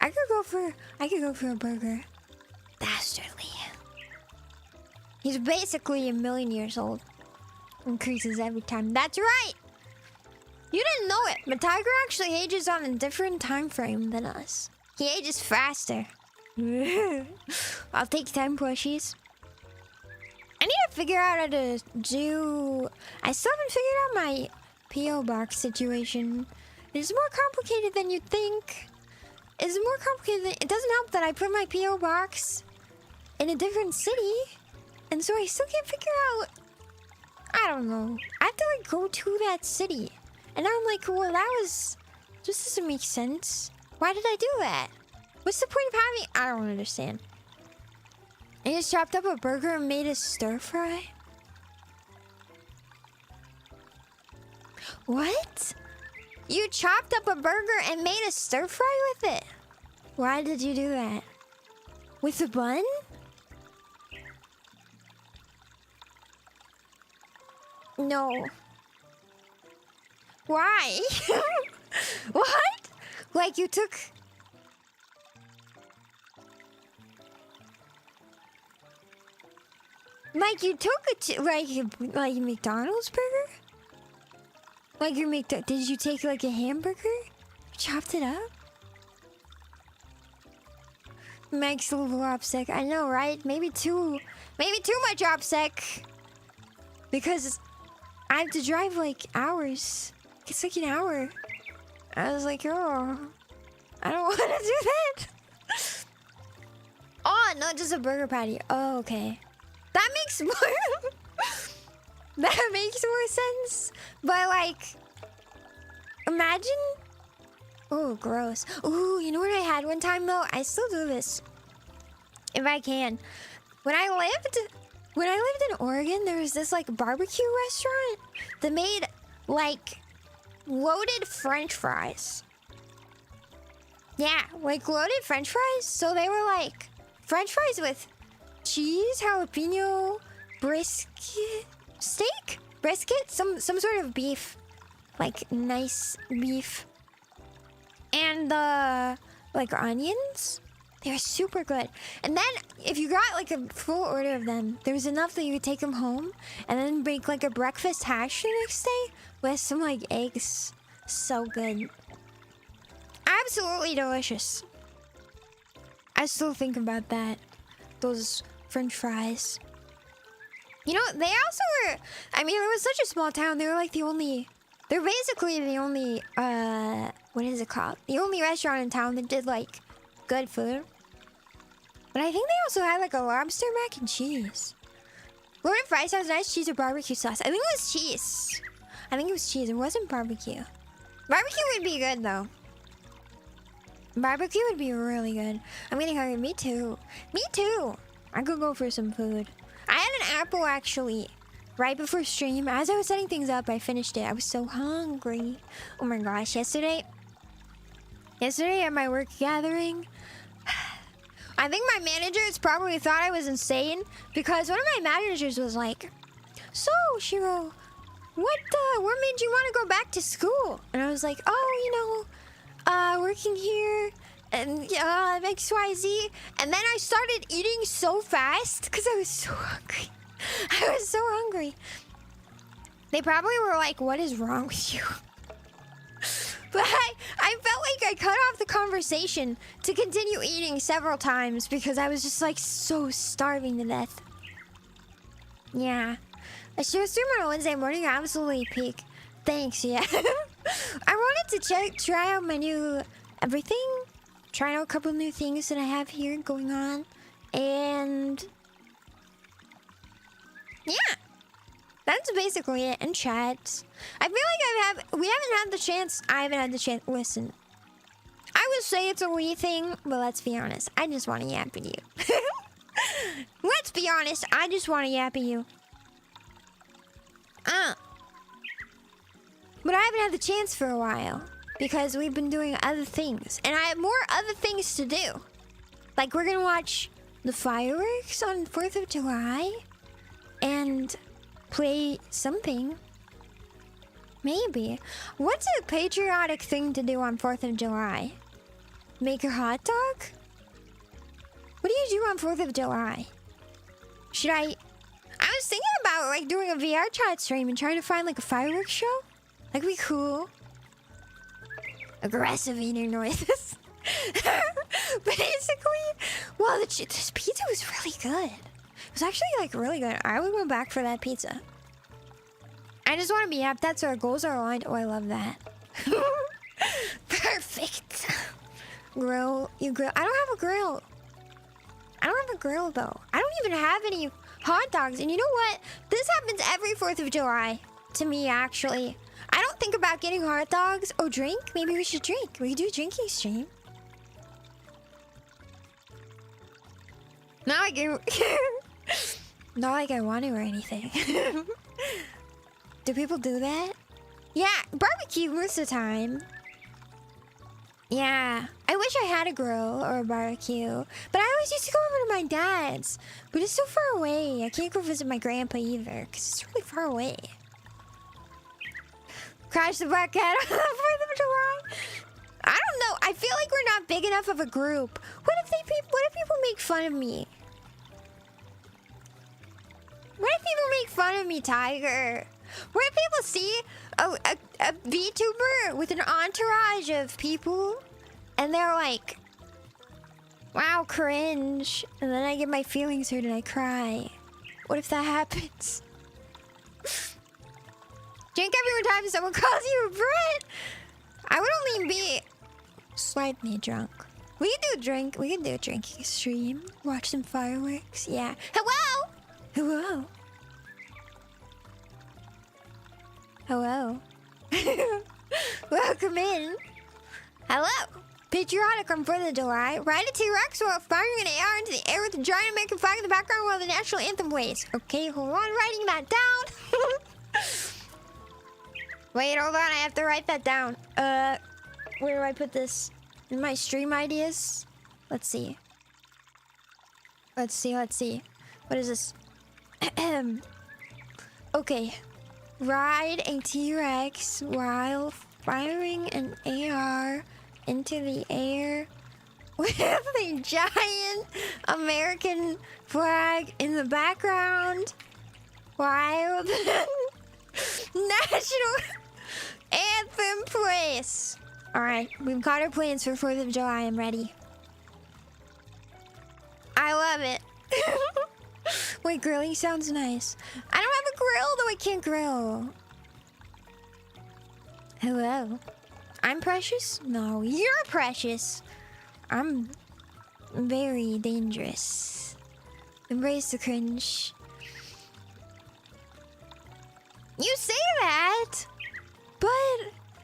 I could go for a burger. Dastardly. He's basically a million years old. Increases every time. That's right! You didn't know it, but Tiger actually ages on a different time frame than us. He ages faster. I'll take 10 plushies. I need to figure out how to do... I still haven't figured out my P.O. box situation. It's more complicated than you'd think. It's more complicated than... It doesn't help that I put my P.O. box in a different city. And so I still can't figure out... I don't know. I have to like go to that city. And I'm like, well, that was... This doesn't make sense. Why did I do that? What's the point of having... I don't understand. I just chopped up a burger and made a stir fry? What? You chopped up a burger and made a stir fry with it? Why did you do that? With a bun? No. Why? What? Like you took... Like you took like a McDonald's burger? Like your did you take like a hamburger? You chopped it up? Max a little OPSEC. I know, right? Maybe too much OPSEC. Because I have to drive like hours. It's like an hour. I was like, oh, I don't want to do that. Oh, no, just a burger patty. Oh, okay. That makes more... that makes more sense. But like, imagine... Oh, gross. Ooh, you know what I had one time though? I still do this. If I can. When I lived in Oregon, there was this like barbecue restaurant that made like loaded French fries. Yeah, like loaded French fries. So they were like French fries with cheese, jalapeno, brisket, steak, brisket, some sort of beef, like nice beef, and like onions, They were super good. And then if you got like a full order of them, there was enough that you could take them home and then make like a breakfast hash the next day with some like eggs. So good. Absolutely delicious. I still think about that. Those French fries. You know, they also were, I mean, it was such a small town. They were like the only, they're basically the only, what is it called? The only restaurant in town that did like good food. But I think they also had like a lobster mac and cheese. Loaded fries has nice cheese or barbecue sauce. I think it was cheese. I think it was cheese. It wasn't barbecue. Barbecue would be good though. Barbecue would be really good. I'm getting hungry. Me too. Me too. I could go for some food. I had an apple actually right before stream. As I was setting things up, I finished it. I was so hungry. Oh my gosh. Yesterday at my work gathering, I think my managers probably thought I was insane because one of my managers was like, "So, Shiro, what made you want to go back to school?" And I was like, "Oh, working here and XYZ." And then I started eating so fast because I was so hungry. I was so hungry. They probably were like, "What is wrong with you?" But I felt like I cut off the conversation to continue eating several times because I was just like so starving to death. Yeah. I should stream on a Wednesday morning. Absolutely peak. Thanks, yeah. I wanted to try out my new everything. Try out a couple new things that I have here going on. And yeah. That's basically it in chat. I feel like I haven't had the chance. Listen, I would say it's a wee thing, but let's be honest. I just want to yap at you. Let's be honest. I just want to yap at you. But I haven't had the chance for a while because we've been doing other things, and I have more other things to do. Like we're gonna watch the fireworks on 4th of July, and play something. Maybe. What's a patriotic thing to do on 4th of July? Make a hot dog? What do you do on 4th of July? I was thinking about like doing a VR chat stream and trying to find like a fireworks show. That'd be cool. Aggressive eating noises. Basically, well, this pizza was really good. It was actually like really good. I would go back for that pizza. I just want to be up. That's our goals are aligned. Oh, I love that. Perfect. Grill. You grill. I don't have a grill. I don't have a grill though. I don't even have any hot dogs. And you know what? This happens every 4th of July to me actually. I don't think about getting hot dogs. Oh, drink? Maybe we should drink. We could do a drinking stream. Not like I want to or anything. Do people do that? Yeah, barbecue most of the time. Yeah, I wish I had a grill or a barbecue, but I always used to go over to my dad's. But it's so far away. I can't go visit my grandpa either because it's really far away. Crash the Black Cat on the 4th of July. I don't know. I feel like we're not big enough of a group. What if people make fun of me? What if people make fun of me, Tiger? What if people see a VTuber with an entourage of people and they're like, wow, cringe. And then I get my feelings hurt and I cry. What if that happens? Drink every time someone calls you a Brit. I would only be slightly drunk. We can do a drinking stream. Watch some fireworks. Yeah. Hello? Hello? Hello? Welcome in. Hello? Patriotic on 4th of July. Ride a T-Rex while firing an AR into the air with a giant American flag in the background while the national anthem plays. Okay, hold on. Writing that down. Wait, hold on. I have to write that down. Where do I put this? In my stream ideas? Let's see. Let's see. What is this? Okay. Ride a T-Rex while firing an AR into the air with a giant American flag in the background while the national anthem plays. Alright, we've got our plans for 4th of July. I'm ready. I love it. Wait, grilling sounds nice. I don't have a grill, though I can't grill. Hello. I'm precious? No, you're precious. I'm very dangerous. Embrace the cringe. You say that, but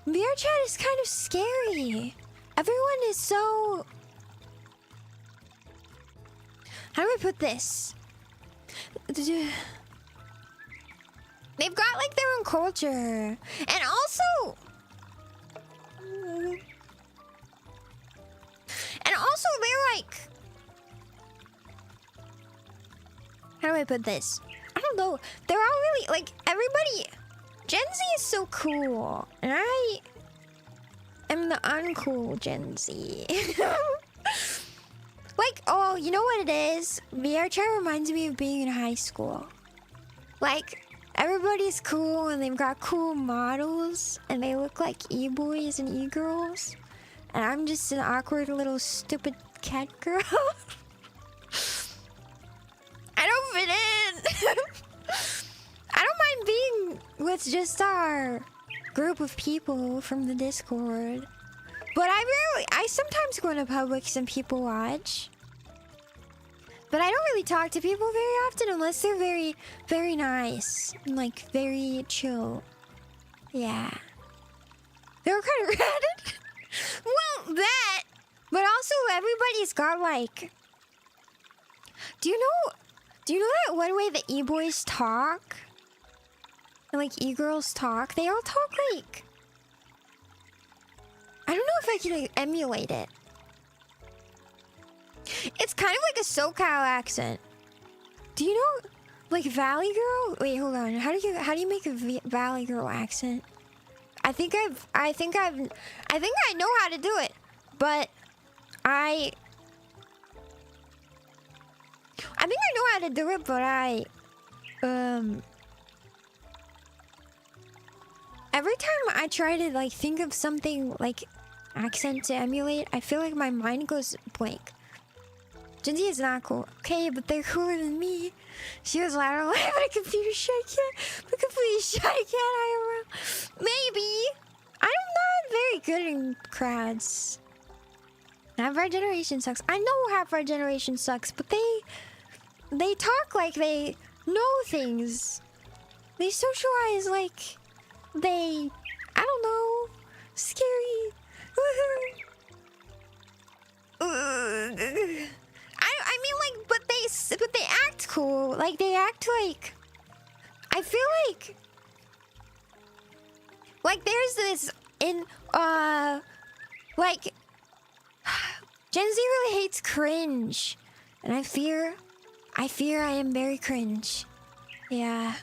VR chat is kind of scary. Everyone is so... How do I put this? They've got like their own culture. And also... And also they're like... How do I put this? I don't know. They're all really like everybody... Gen Z is so cool. And I am the uncool Gen Z. Like, oh, you know what it is? VR chat reminds me of being in high school. Like, everybody's cool and they've got cool models and they look like e-boys and e-girls. And I'm just an awkward little stupid cat girl. I don't fit in. I don't mind being with just our group of people from the Discord. But I sometimes go into public and people watch. But I don't really talk to people very often unless they're very, very nice. And like very chill. Yeah. They were kind of random. Well, that. But also everybody's got like... Do you know that one way the e-boys talk? And like e-girls talk? They all talk like... I don't know if I can like, emulate it. It's kind of like a SoCal accent. Do you know, like Valley Girl? Wait, hold on. How do you make a Valley Girl accent? I think I know how to do it, but I think I know how to do it, but every time I try to like think of something like accent to emulate, I feel like my mind goes blank. Gen Z is not cool. Okay, but they're cooler than me. She was loud and loud, but a computer shy cat. But completely shy cat IRL. Maybe. I'm not very good in crowds. Half our generation sucks. I know half our generation sucks, but they talk like they know things. They socialize like they, I don't know, scary. I mean, like, but they act cool. Like they act like. I feel like there's this in like Gen Z really hates cringe, and I fear I am very cringe. Yeah.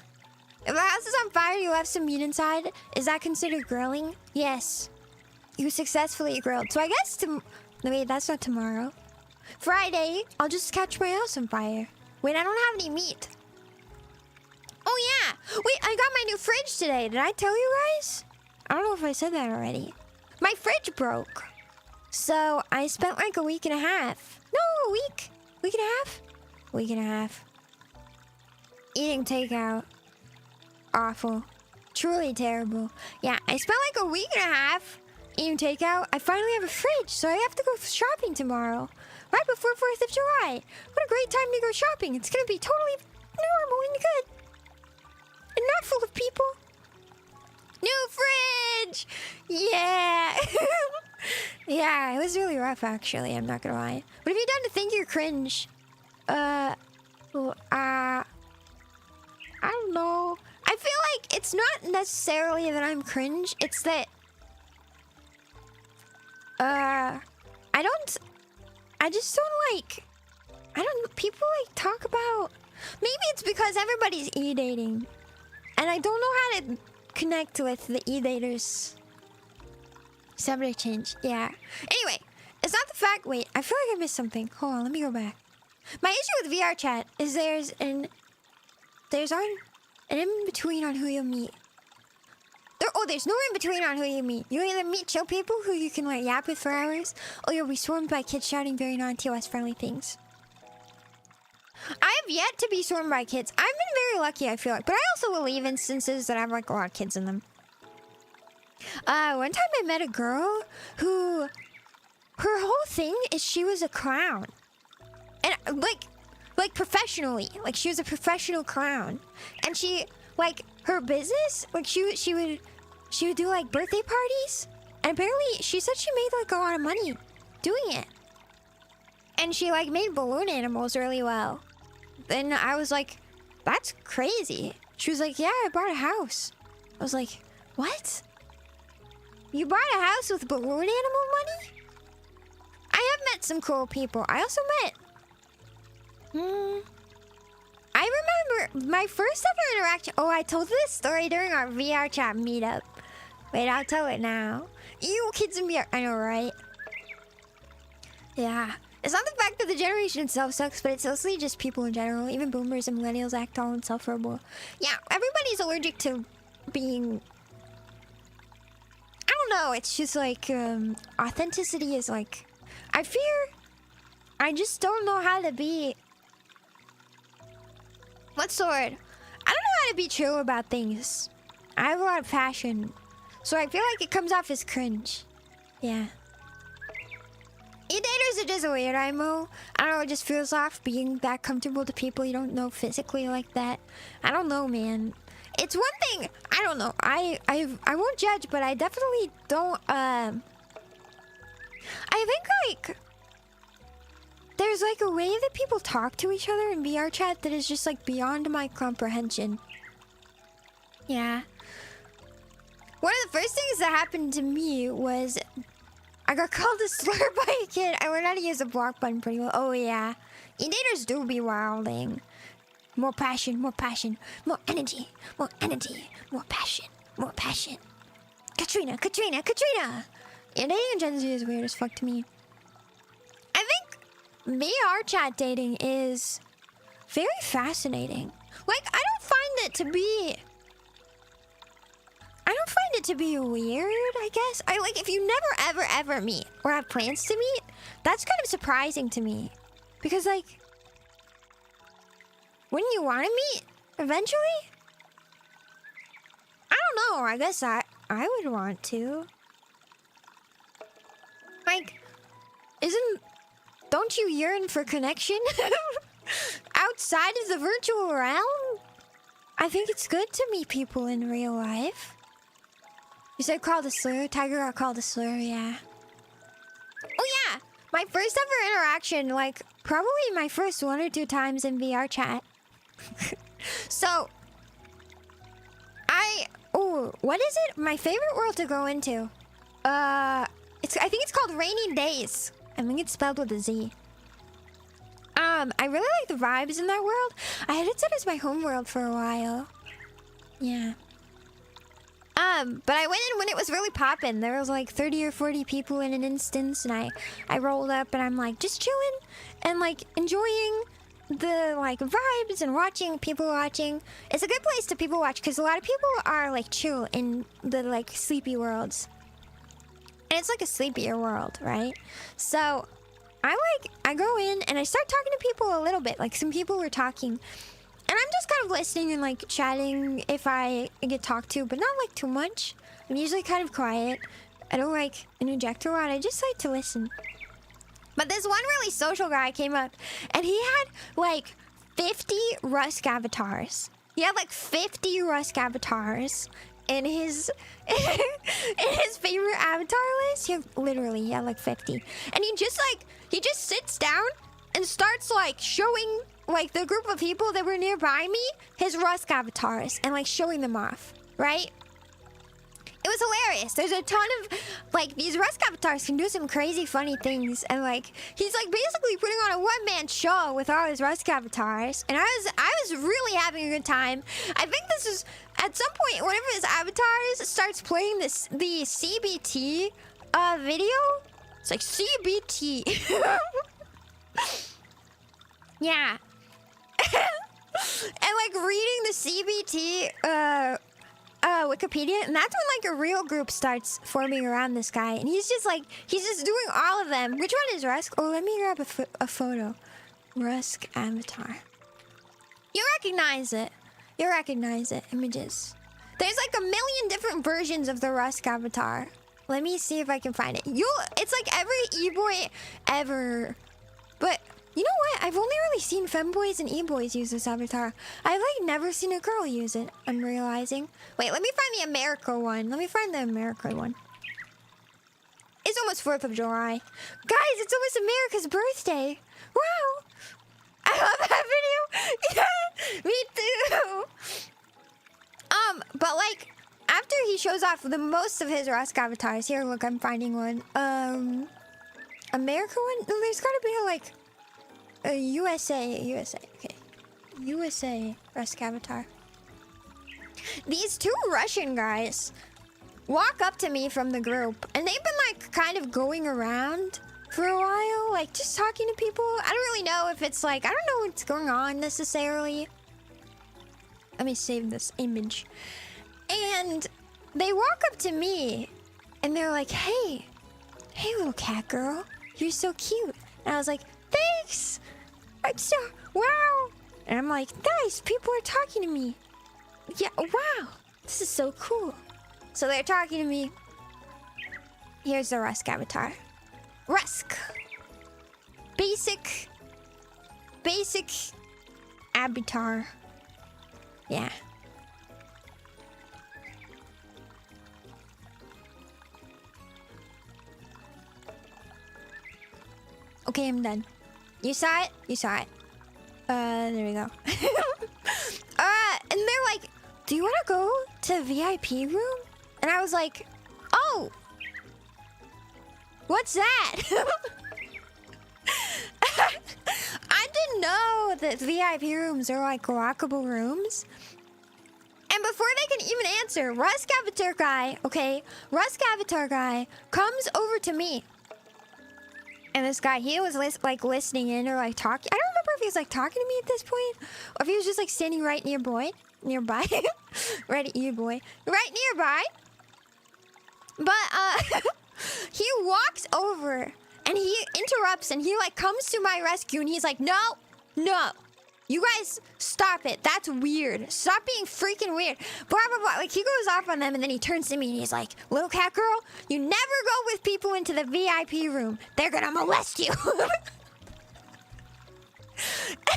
If the house is on fire, you left some meat inside. Is that considered grilling? Yes. You successfully grilled. So I guess wait, that's not tomorrow. Friday, I'll just catch my house on fire. Wait, I don't have any meat. Oh yeah. Wait, I got my new fridge today. Did I tell you guys? I don't know if I said that already. My fridge broke. So I spent like a week and a half. No, a week. Week and a half? Week and a half. Eating takeout. Awful. Truly terrible. Yeah, I spent like a week and a half eating takeout. I finally have a fridge, so I have to go shopping tomorrow. Right before 4th of July. What a great time to go shopping. It's gonna be totally normal and good. And not full of people. New fridge! Yeah! Yeah, it was really rough actually, I'm not gonna lie. What have you done to think you're cringe? I don't know. I feel like it's not necessarily that I'm cringe, it's that I just don't like, people like talk about, maybe it's because everybody's e-dating and I don't know how to connect with the e-daters. Subject change, yeah. Anyway, it's not the the fact, wait, I feel like I missed something. Hold on, let me go back. My issue with VR chat is there's an in-between on who you'll meet. There's no in-between on who you meet. You either meet chill people who you can like yap with for hours, or you'll be swarmed by kids shouting very non-TOS friendly things. I have yet to be swarmed by kids. I've been very lucky, I feel like. But I also will leave instances that have like a lot of kids in them. One time I met a girl who... her whole thing is she was a clown. And like professionally. Like she was a professional clown. And she, like, her business, like she would do like birthday parties. And apparently she said she made like a lot of money doing it. And she like made balloon animals really well. Then I was like, that's crazy. She was like, yeah, I bought a house. I was like, what? You bought a house with balloon animal money? I have met some cool people. I also met... I remember my first ever interaction... Oh, I told this story during our VR chat meetup. Wait, I'll tell it now. You kids in VR... I know, right? Yeah. It's not the fact that the generation itself sucks, but it's mostly just people in general. Even boomers and millennials act all insufferable. Yeah, everybody's allergic to being... I don't know, it's just like... authenticity is like... I fear... I just don't know how to be... What's the word? I don't know how to be chill about things. I have a lot of passion. So I feel like it comes off as cringe. Yeah. E-daters are just a weird IMO. I don't know, it just feels off being that comfortable to people you don't know physically like that. I don't know, man. It's one thing, I don't know. I won't judge, but I definitely don't, I think, like... There's, like, a way that people talk to each other in VR chat that is just, like, beyond my comprehension. Yeah. One of the first things that happened to me was... I got called a slur by a kid. I learned how to use the block button pretty well. Oh, yeah. E-daters do be wilding. More passion, more passion. More energy, more energy. More passion, more passion. Katrina, Katrina, Katrina! Yeah, dating in Gen Z is weird as fuck to me. I think VR chat dating is very fascinating. Like, I don't find it to be... I don't find it to be weird, I guess. Like, if you never, ever meet or have plans to meet, that's kind of surprising to me. Because, like, wouldn't you want to meet eventually? I don't know. I guess I would want to. Like, don't you yearn for connection outside of the virtual realm? I think it's good to meet people in real life. You said called a slur? Tiger got called a slur, yeah. Oh yeah! My first ever interaction, like, probably my first 1 or 2 times in VR chat. So, what is it? My favorite world to go into? I think it's called Rainy Days. I think it's spelled with a Z. I really like the vibes in that world. I had it set as my home world for a while. Yeah. But I went in when it was really poppin'. There was like 30 or 40 people in an instance, and I rolled up and I'm like just chilling and like enjoying the like vibes and watching people watching. It's a good place to people watch because a lot of people are like chill in the like sleepy worlds. And it's like a sleepier world, right? So I go in and I start talking to people a little bit. Like some people were talking. And I'm just kind of listening and like chatting if I get talked to, but not like too much. I'm usually kind of quiet. I don't like interject a lot. I just like to listen. But this one really social guy came up and he had like 50 Rusk avatars. He had like 50 Rusk avatars in his favorite avatar list. He had like 50. And he just sits down and starts like showing like the group of people that were nearby me his Rusk avatars and like showing them off, right? It was hilarious. There's a ton of like these Rusk avatars can do some crazy funny things, and like he's like basically putting on a one-man show with all his Rusk avatars, and I was really having a good time. I think this is at some point one of his avatars starts playing the CBT video. It's like CBT. Yeah. And like reading the CBT Wikipedia, and that's when like a real group starts forming around this guy, and he's just doing all of them. Which one is Rusk? Oh, let me grab a photo. Rusk avatar. You recognize it. You recognize it. Images. There's like a million different versions of the Rusk avatar. Let me see if I can find it. It's like every e-boy ever. But you know what? I've only really seen femboys and e-boys use this avatar. I've like never seen a girl use it. I'm realizing. Wait, let me find the America one. Let me find the America one. It's almost 4th of July. Guys, it's almost America's birthday. Wow. I love that video. Yeah, me too. But like, after he shows off the most of his Rusk avatars, here, look, I'm finding one. America one? No, there's gotta be like a USA, okay. USA Rusk avatar. These two Russian guys walk up to me from the group, and they've been like kind of going around for a while, like just talking to people. I don't really know if it's like, I don't know what's going on necessarily. Let me save this image. And they walk up to me and they're like, hey little cat girl, you're so cute. And I was like, thanks. I'm so, wow. And I'm like, nice, people are talking to me. Yeah, wow, this is so cool. So they're talking to me. Here's the Rusk avatar. Rusk. Basic avatar. Yeah. Okay, I'm done. You saw it? You saw it. There we go. And they're like, do you want to go to the VIP room? And I was like, oh, what's that? I didn't know that VIP rooms are like lockable rooms. And before they can even answer, Rusk avatar guy, okay, Rusk avatar guy comes over to me. And this guy, he was like listening in or like talking. I don't remember if he was like talking to me at this point, or if he was just like standing right nearby. Right nearby. But he walks over and he interrupts and he like comes to my rescue and he's like, no, you guys stop it. That's weird. Stop being freaking weird. Blah, blah, blah. Like he goes off on them and then he turns to me and he's like, little cat girl, you never go with people into the VIP room. They're gonna molest you.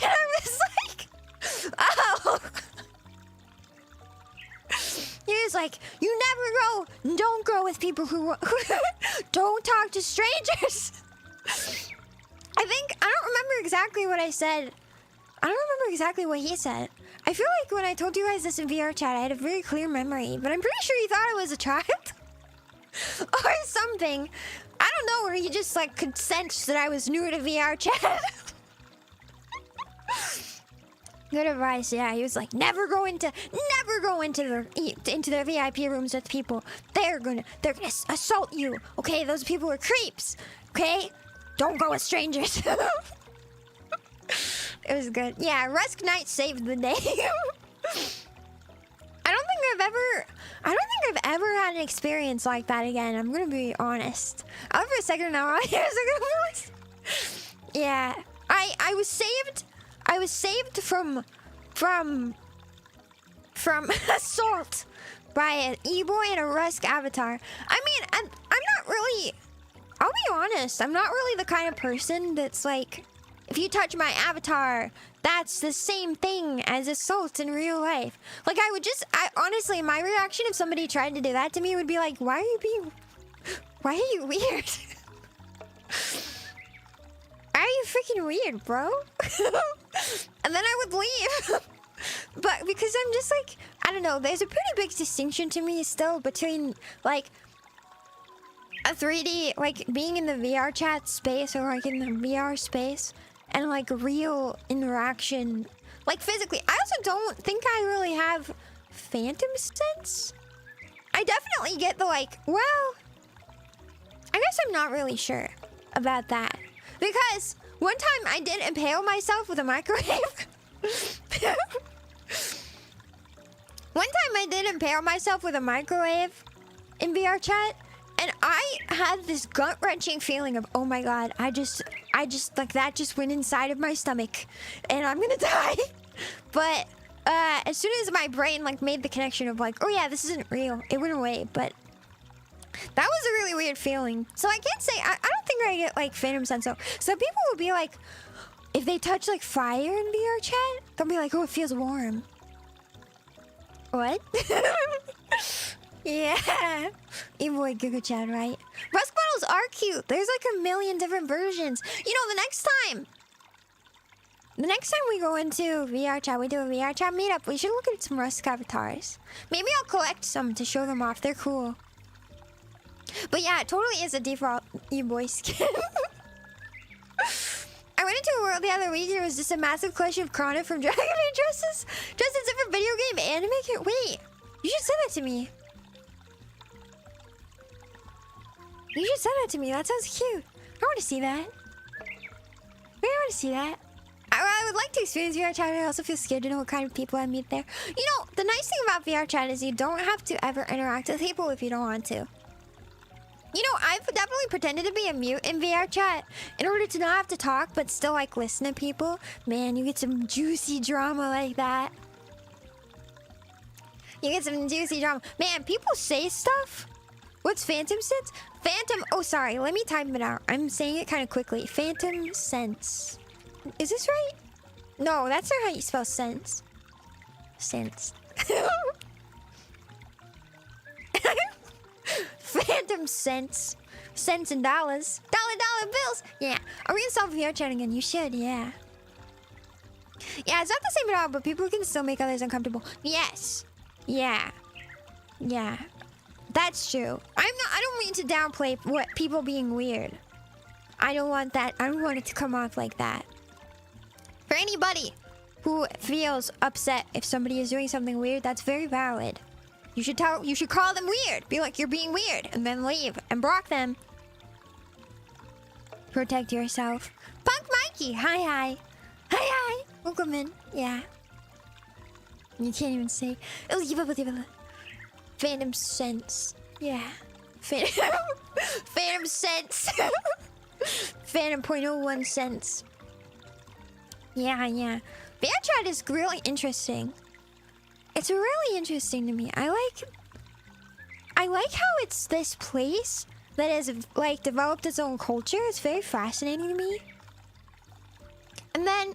And I was like, oh. He was like, you never go, don't go with people who don't talk to strangers. I don't remember exactly what I said. I don't remember exactly what he said. I feel like when I told you guys this in VR chat, I had a very clear memory, but I'm pretty sure he thought I was a child. Or something. I don't know, or he just like could sense that I was new to VR chat. Good advice, yeah. He was like, never go into the VIP rooms with people. They're gonna assault you. Okay, those people are creeps. Okay, don't go with strangers. It was good. Yeah, Rusk Knight saved the day. I don't think I've ever had an experience like that again. I'm gonna be honest. I was for a second now. Yeah, I was saved from assault by an e-boy and a Rusk avatar. I mean, I'm not really. I'll be honest. I'm not really the kind of person that's like, if you touch my avatar, that's the same thing as assault in real life. Like, I honestly, my reaction if somebody tried to do that to me would be like, why are you weird? Why are you freaking weird, bro? And then I would leave. But because I'm just like, I don't know, there's a pretty big distinction to me still between like a 3D, like being in the VR chat space or like in the VR space and like real interaction, like physically. I also don't think I really have phantom sense. I definitely get the like, well, I guess I'm not really sure. about that. Because one time I did impale myself with a microwave. One time I did impale myself with a microwave in VR chat, and I had this gut-wrenching feeling of, oh my god, I just like that just went inside of my stomach and I'm gonna die. But as soon as my brain like made the connection of like, oh yeah, this isn't real, it went away. But that was a really weird feeling. So I can't say, I don't think I get like phantom sense. So people will be like, if they touch like fire in VR chat, they'll be like, oh, it feels warm. What? Yeah. Evil boy Giga Chat, right? Rust bottles are cute. There's like a million different versions. You know, the next time we go into VR chat, we do a VR chat meetup, we should look at some Rust avatars. Maybe I'll collect some to show them off. They're cool. But yeah, it totally is a default e-boy skin. I went into a world the other week and it was just a massive collection of Krana from Dragon Age dresses. Dressed in different video game anime. Wait, you should send that to me. You should send that to me. That sounds cute. I want to see that. I want to see that. I would like to experience VR chat. I also feel scared to know what kind of people I meet there. You know, the nice thing about VR chat is you don't have to ever interact with people if you don't want to. You know, I've definitely pretended to be a mute in VR chat in order to not have to talk, but still like listen to people. Man, you get some juicy drama like that. You get some juicy drama. Man, people say stuff. What's phantom sense? Phantom, oh sorry, let me type it out. I'm saying it kind of quickly. Phantom sense. Is this right? No, that's not how you spell sense. Sense. Phantom sense. Cents and dollars. Dollar bills. Yeah. Are we install VR chat again? You should, yeah. Yeah, it's not the same at all, but people can still make others uncomfortable. Yes. Yeah. Yeah. That's true. I don't mean to downplay what people being weird. I don't want that. I don't want it to come off like that. For anybody who feels upset if somebody is doing something weird, that's very valid. You should call them weird. Be like, you're being weird, and then leave and block them. Protect yourself. Punk Mikey, hi. Hi. Welcome in. Yeah. You can't even say. Phantom sense. Yeah. Phantom sense. Phantom 0.01 cents. Yeah. VR chat is really interesting. It's really interesting to me. I like how it's this place that has like developed its own culture. It's very fascinating to me. And then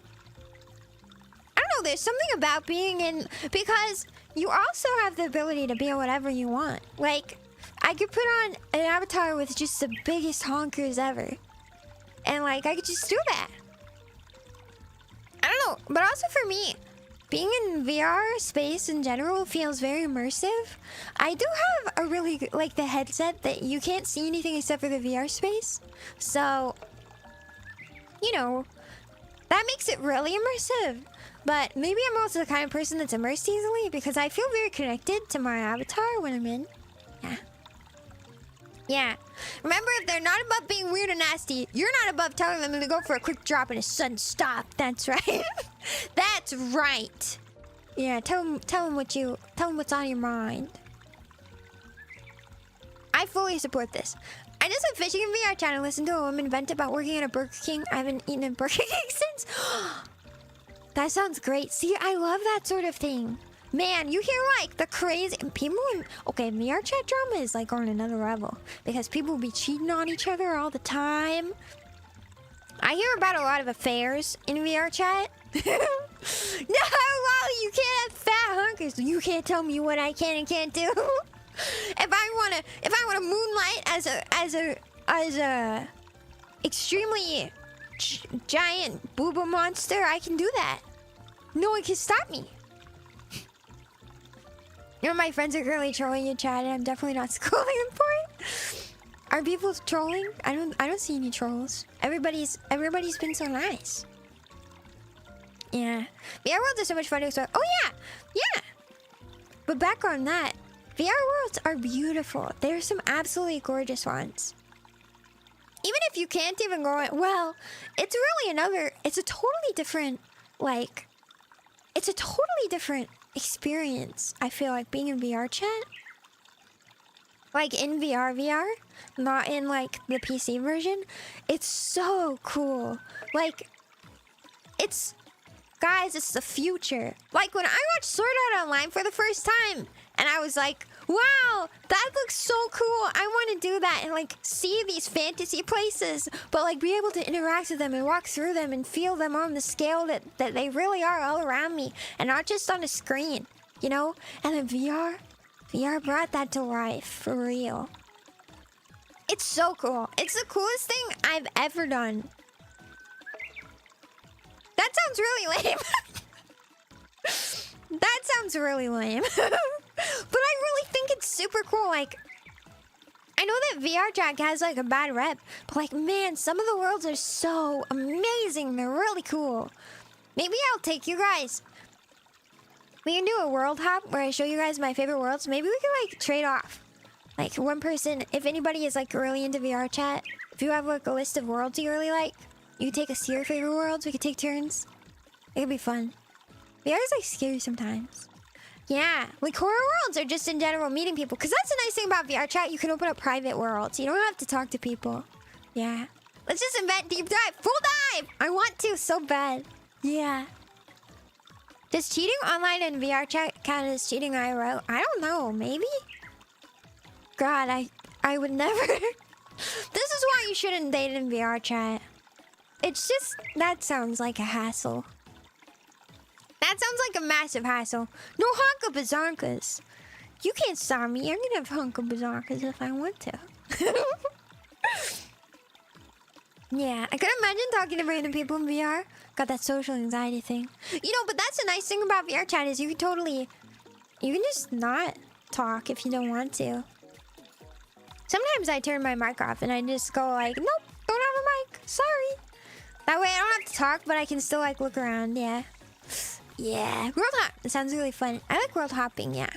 I don't know, there's something about being in, because you also have the ability to be whatever you want. Like, I could put on an avatar with just the biggest honkers ever. And like, I could just do that. I don't know, but also for me, being in VR space in general feels very immersive. I do have a really, like, the headset that you can't see anything except for the VR space. So, you know, that makes it really immersive. But maybe I'm also the kind of person that's immersed easily because I feel very connected to my avatar when I'm in. Yeah. Remember, if they're not above being weird and nasty, you're not above telling them to go for a quick drop and a sudden stop. That's right. That's right. Yeah, tell them what's on your mind. I fully support this. I just went fishing in VR chat and listened to a woman vent about working at a Burger King. I haven't eaten a Burger King since. That sounds great. See, I love that sort of thing. Man, you hear like the crazy people in, okay, VR chat drama is like on another level because people will be cheating on each other all the time. I hear about a lot of affairs in VR chat. No, Lolly, you can't have fat hunkers. You can't tell me what I can and can't do. If I wanna moonlight as a extremely giant booba monster, I can do that. No one can stop me. You know, my friends are currently trolling in chat, and I'm definitely not scolding them for it. Are people trolling? I don't see any trolls. Everybody's been so nice. Yeah. VR worlds are so much fun to explore. Oh yeah. But back on that, VR worlds are beautiful. There are some absolutely gorgeous ones. even if you can't even go in, well, it's really another, it's a totally different, like, it's a totally different experience, I feel like, being in VR chat. Like, in VR, not in, like, the PC version. It's so cool. Like, it's... Guys, it's the future. Like, when I watched Sword Art Online for the first time, and I was like, wow, that looks so cool. I want to do that and, like, see these fantasy places, but, like, be able to interact with them and walk through them and feel them on the scale that they really are all around me, and not just on a screen, you know? And then VR brought that to life, for real. It's so cool. It's the coolest thing I've ever done. That sounds really lame. That sounds really lame. But I really think it's super cool. Like, I know that VR chat has, like, a bad rep, but, like, man, some of the worlds are so amazing. They're really cool. Maybe I'll take you guys. We can do a world hop where I show you guys my favorite worlds. Maybe we can, like, trade off. Like, one person, if anybody is, like, really into VR chat, if you have, like, a list of worlds you really like, you can take us to your favorite worlds. We could take turns. It could be fun. VR is, like, scary sometimes. Yeah, like, horror worlds are just in general meeting people. Because that's the nice thing about VR chat. You can open up private worlds. You don't have to talk to people. Yeah. Let's just invent deep dive. Full dive! I want to so bad. Yeah. Does cheating online in VR chat count as cheating IRL? I don't know. Maybe? God, I would never. This is why you shouldn't date in VR chat. It's just... That sounds like a hassle. That sounds like a massive hassle. No honka bazonkas. You can't stop me. I'm gonna have honka bazonkas if I want to. Yeah, I could imagine talking to random people in VR. Got that social anxiety thing. You know, but that's the nice thing about VR chat is you can totally... You can just not talk if you don't want to. Sometimes I turn my mic off and I just go like, nope, don't have a mic. Sorry. That way I don't have to talk, but I can still, like, look around. Yeah. Yeah. World hop. It sounds really fun. I like world hopping, yeah.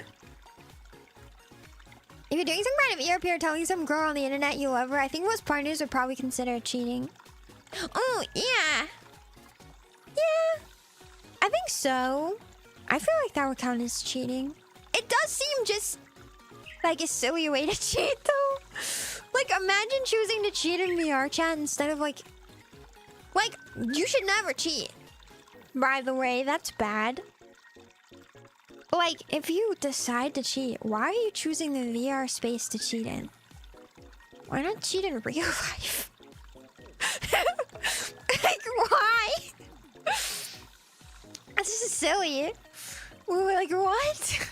If you're doing some kind of ERP or telling some girl on the internet you love her, I think most partners would probably consider it cheating. Oh, yeah. Yeah. I think so. I feel like that would count as cheating. It does seem just like a silly way to cheat, though. Like, imagine choosing to cheat in VR chat instead of, like... Like, you should never cheat. By the way, that's bad. Like, if you decide to cheat, why are you choosing the VR space to cheat in? Why not cheat in real life? Like, why? This is silly. Like, what?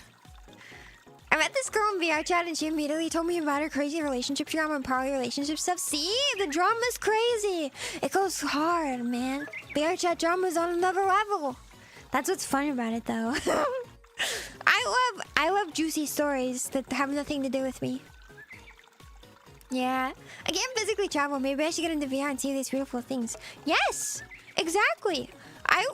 I met this girl in VR chat and she immediately told me about her crazy relationship drama and poly relationship stuff. See? The drama's crazy. It goes hard, man. VR chat drama's on another level. That's what's fun about it, though. I love juicy stories that have nothing to do with me. Yeah. I can't physically travel. Maybe I should get into VR and see these beautiful things. Yes! Exactly.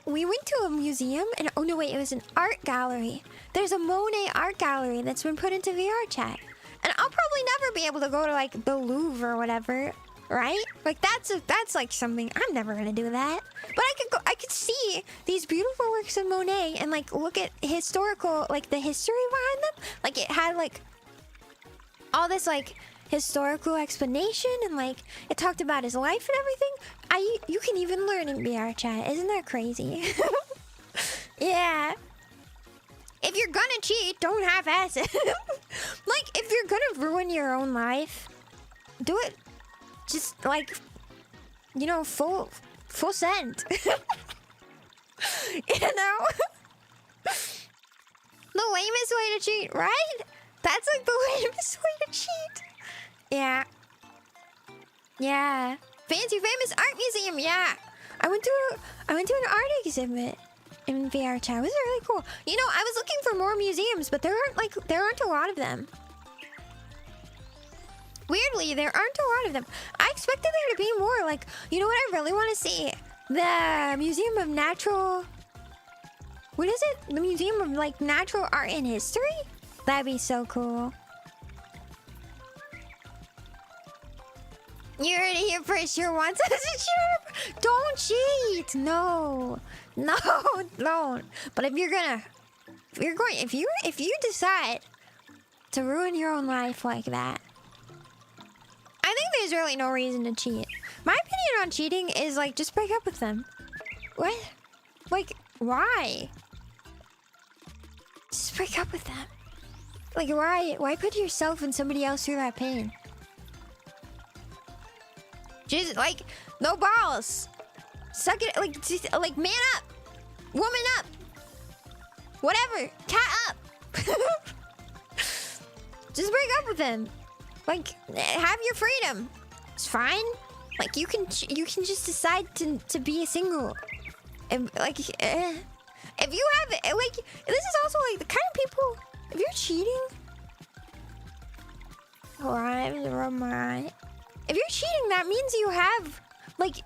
We went to a museum and... Oh, no, wait. It was an art gallery. There's a Monet art gallery that's been put into VR chat. And I'll probably never be able to go to, like, the Louvre or whatever. Right? Like, that's like something... I'm never gonna do that. But I could see these beautiful works of Monet and, like, look at historical... Like, the history behind them. Like, it had, like... all this, like... historical explanation and, like, it talked about his life and everything. You can even learn in VR chat. Isn't that crazy? Yeah. If you're gonna cheat, don't half-ass it. Like, if you're gonna ruin your own life, do it just, like, you know, full send. You know? The lamest way to cheat, right? That's, like, the lamest way to cheat. Yeah. Yeah. Fancy famous art museum, yeah. I went to an art exhibit in VR chat. It was really cool. You know, I was looking for more museums, but there aren't a lot of them. Weirdly, there aren't a lot of them. I expected there to be more. Like, you know what I really want to see? The Museum of Natural... What is it? The Museum of, like, Natural Art and History? That'd be so cool. You heard it here first. Shiro wants us to cheat. Don't cheat. No, no, don't. But if you decide to ruin your own life like that, I think there's really no reason to cheat. My opinion on cheating is like, just break up with them. What? Like, why? Just break up with them. Like, why? Why put yourself and somebody else through that pain? Just like, no balls. Suck it. Like, just, like, man up, woman up, whatever. Cat up. Just break up with them. Like, have your freedom. It's fine. Like, you can just decide to be a single. And, like, if you have, like, this is also like the kind of people. If you're cheating, if you're cheating, that means you have, like,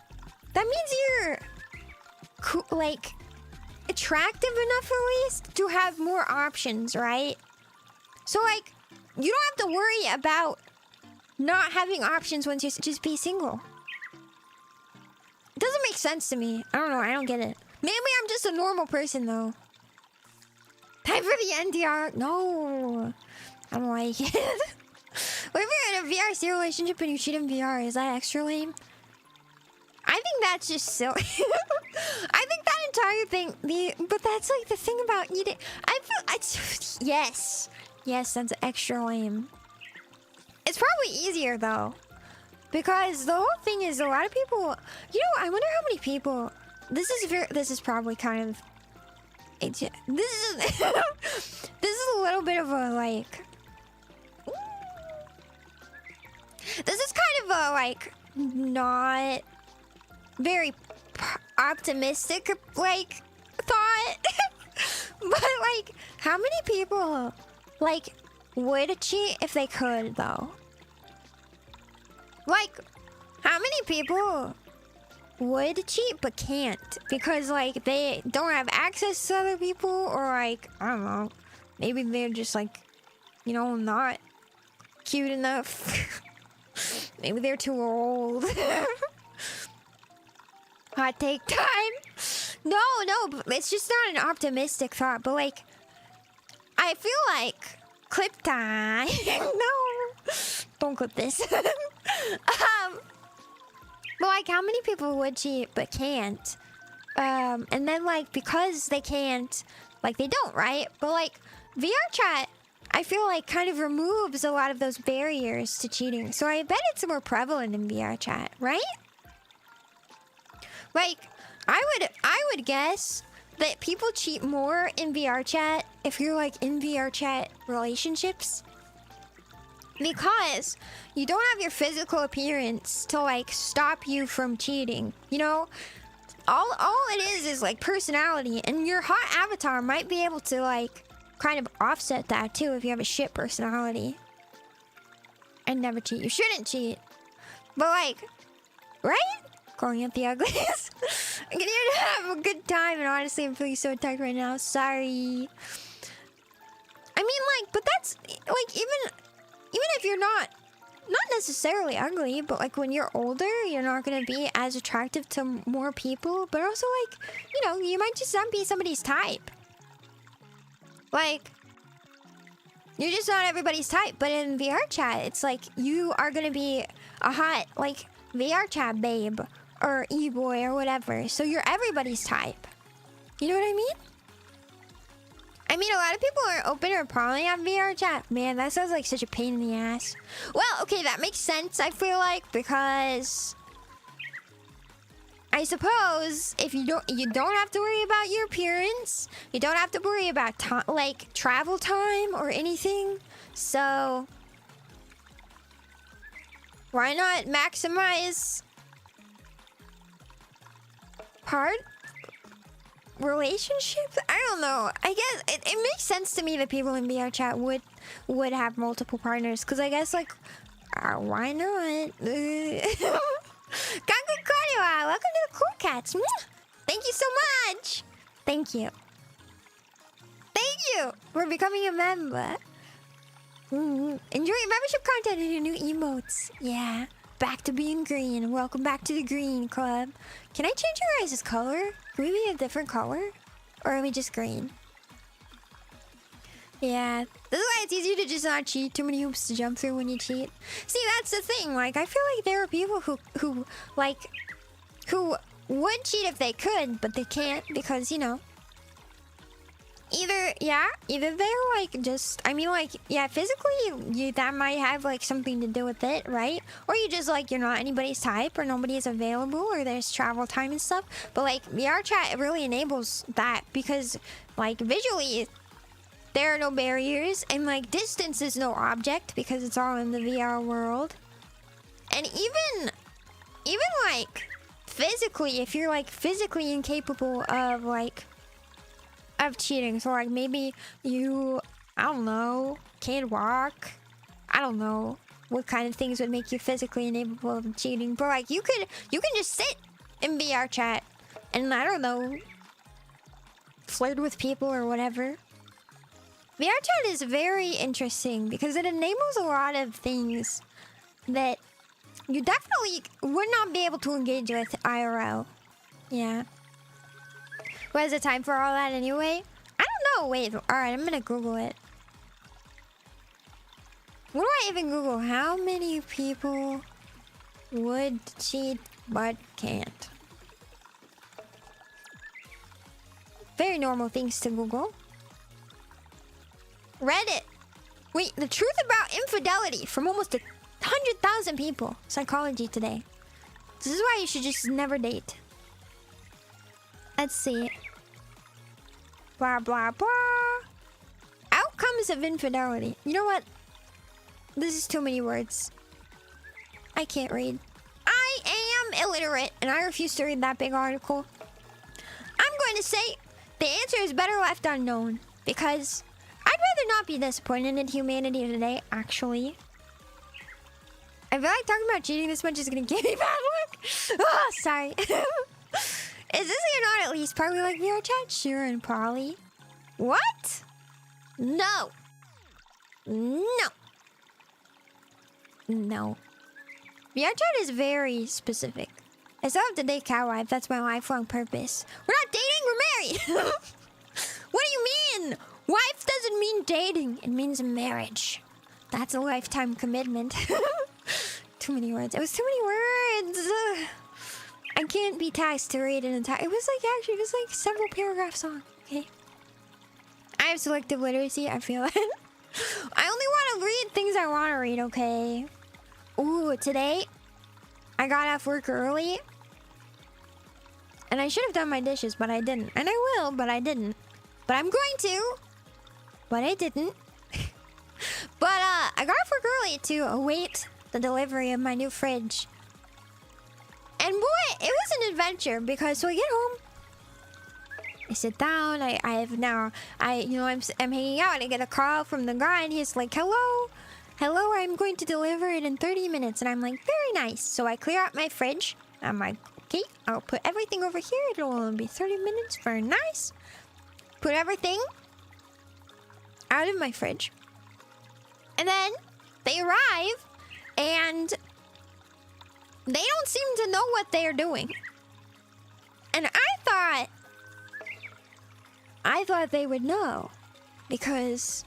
that means you're, like, attractive enough at least to have more options, right? So, like, you don't have to worry about not having options once you just be single. It doesn't make sense to me. I don't know. I don't get it. Maybe I'm just a normal person, though. Time for the NTR. No. I don't like it. What if you're in a VR serial relationship and you cheat in VR? Is that extra lame? I think that's just silly. I think that entire thing... but that's like the thing about eating... Yes. Yes, that's extra lame. It's probably easier, though. Because the whole thing is a lot of people... You know, I wonder how many people... This is probably kind of... This is a little bit of a, like... This is kind of a, like, not very optimistic, like, thought. But, like, how many people, like, would cheat if they could, though? Like, how many people would cheat but can't? Because, like, they don't have access to other people, or, like, I don't know. Maybe they're just, like, you know, not cute enough. Maybe they're too old. Hot take time. No, it's just not an optimistic thought. But like, I feel like clip time. No, don't clip this. But like, how many people would cheat but can't? And then like, because they can't, like they don't, right? But like VR chat, I feel like kind of removes a lot of those barriers to cheating. So I bet it's more prevalent in VR chat, right? Like, I would guess that people cheat more in VR chat if you're like in VR chat relationships. Because you don't have your physical appearance to like stop you from cheating. You know? All it is like personality, and your hot avatar might be able to like kind of offset that too if you have a shit personality. And never cheat. You shouldn't cheat. But like, right? Calling out the uglies. I'm here to have a good time, and honestly I'm feeling so attacked right now. Sorry. I mean like, but that's like, even if you're not necessarily ugly, but like when you're older, you're not gonna be as attractive to more people. But also like, you know, you might just not be somebody's type. Like, you're just not everybody's type. But in VR chat, it's like you are gonna be a hot, like, VR chat babe or e-boy or whatever. So you're everybody's type. You know what I mean? I mean, a lot of people are open or poly on VR chat. Man, that sounds like such a pain in the ass. Well, okay, that makes sense, I feel like, because I suppose if you don't have to worry about your appearance, you don't have to worry about like travel time or anything. So why not maximize relationships? I don't know. I guess it makes sense to me that people in VR chat would have multiple partners, because I guess like why not? Konnichiwa! Welcome to the Cool Cats. Thank you so much. Thank you for becoming a member. Enjoy your membership content and your new emotes. Yeah. back to being green. Welcome back to the green club. Can I change your guys' color? Can we be a different color? Or are we just green? Yeah, this is why it's easier to just not cheat. Too many hoops to jump through when you cheat. See, that's the thing. Like, I feel like there are people who would cheat if they could, but they can't because, you know, either they're like just, I mean, like, yeah, physically that might have like something to do with it, right? Or you just like, you're not anybody's type, or nobody is available, or there's travel time and stuff. But like VR chat really enables that because like visually there are no barriers, and like distance is no object because it's all in the VR world. And even like physically, if you're like physically incapable of like of cheating, so like maybe you, I don't know, can't walk, I don't know what kind of things would make you physically incapable of cheating, but like you can just sit in VR chat and, I don't know, flirt with people or whatever. VR chat is very interesting because it enables a lot of things that you definitely would not be able to engage with IRL. Yeah. What is the time for all that anyway? I don't know. Wait. Alright, I'm gonna Google it. What do I even Google? How many people would cheat but can't? Very normal things to Google. Reddit. Wait, the truth about infidelity from almost 100,000 people. Psychology Today. This is why you should just never date. Let's see. Blah, blah, blah. Outcomes of infidelity. You know what? This is too many words. I can't read. I am illiterate, and I refuse to read that big article. I'm going to say the answer is better left unknown, because I'd rather not be disappointed in humanity today, actually. I feel like talking about cheating this much is gonna give me bad luck. Oh, sorry. Is this or not at least probably like VR chat? Sure, and probably. What? No. No. No. VR chat is very specific. I still have to date catwife. That's my lifelong purpose. We're not dating, we're married. What do you mean? Wife doesn't mean dating. It means marriage. That's a lifetime commitment. Too many words. It was too many words. Ugh. I can't be tasked to read an entire... It was like several paragraphs long. Okay. I have selective literacy. I feel it. I only want to read things I want to read, okay? Ooh, today I got off work early. And I should have done my dishes, but I didn't. And I will, but I didn't. But I'm going to. But I didn't. But I got off work early to await the delivery of my new fridge. And boy, it was an adventure because so I get home. I sit down. I'm hanging out. I get a call from the guy, and he's like, "Hello, I'm going to deliver it in 30 minutes." And I'm like, "Very nice." So I clear out my fridge. I'm like, "Okay, I'll put everything over here. It'll only be 30 minutes. Very nice." Put everything out of my fridge. And then they arrive, and they don't seem to know what they're doing. And I thought they would know, because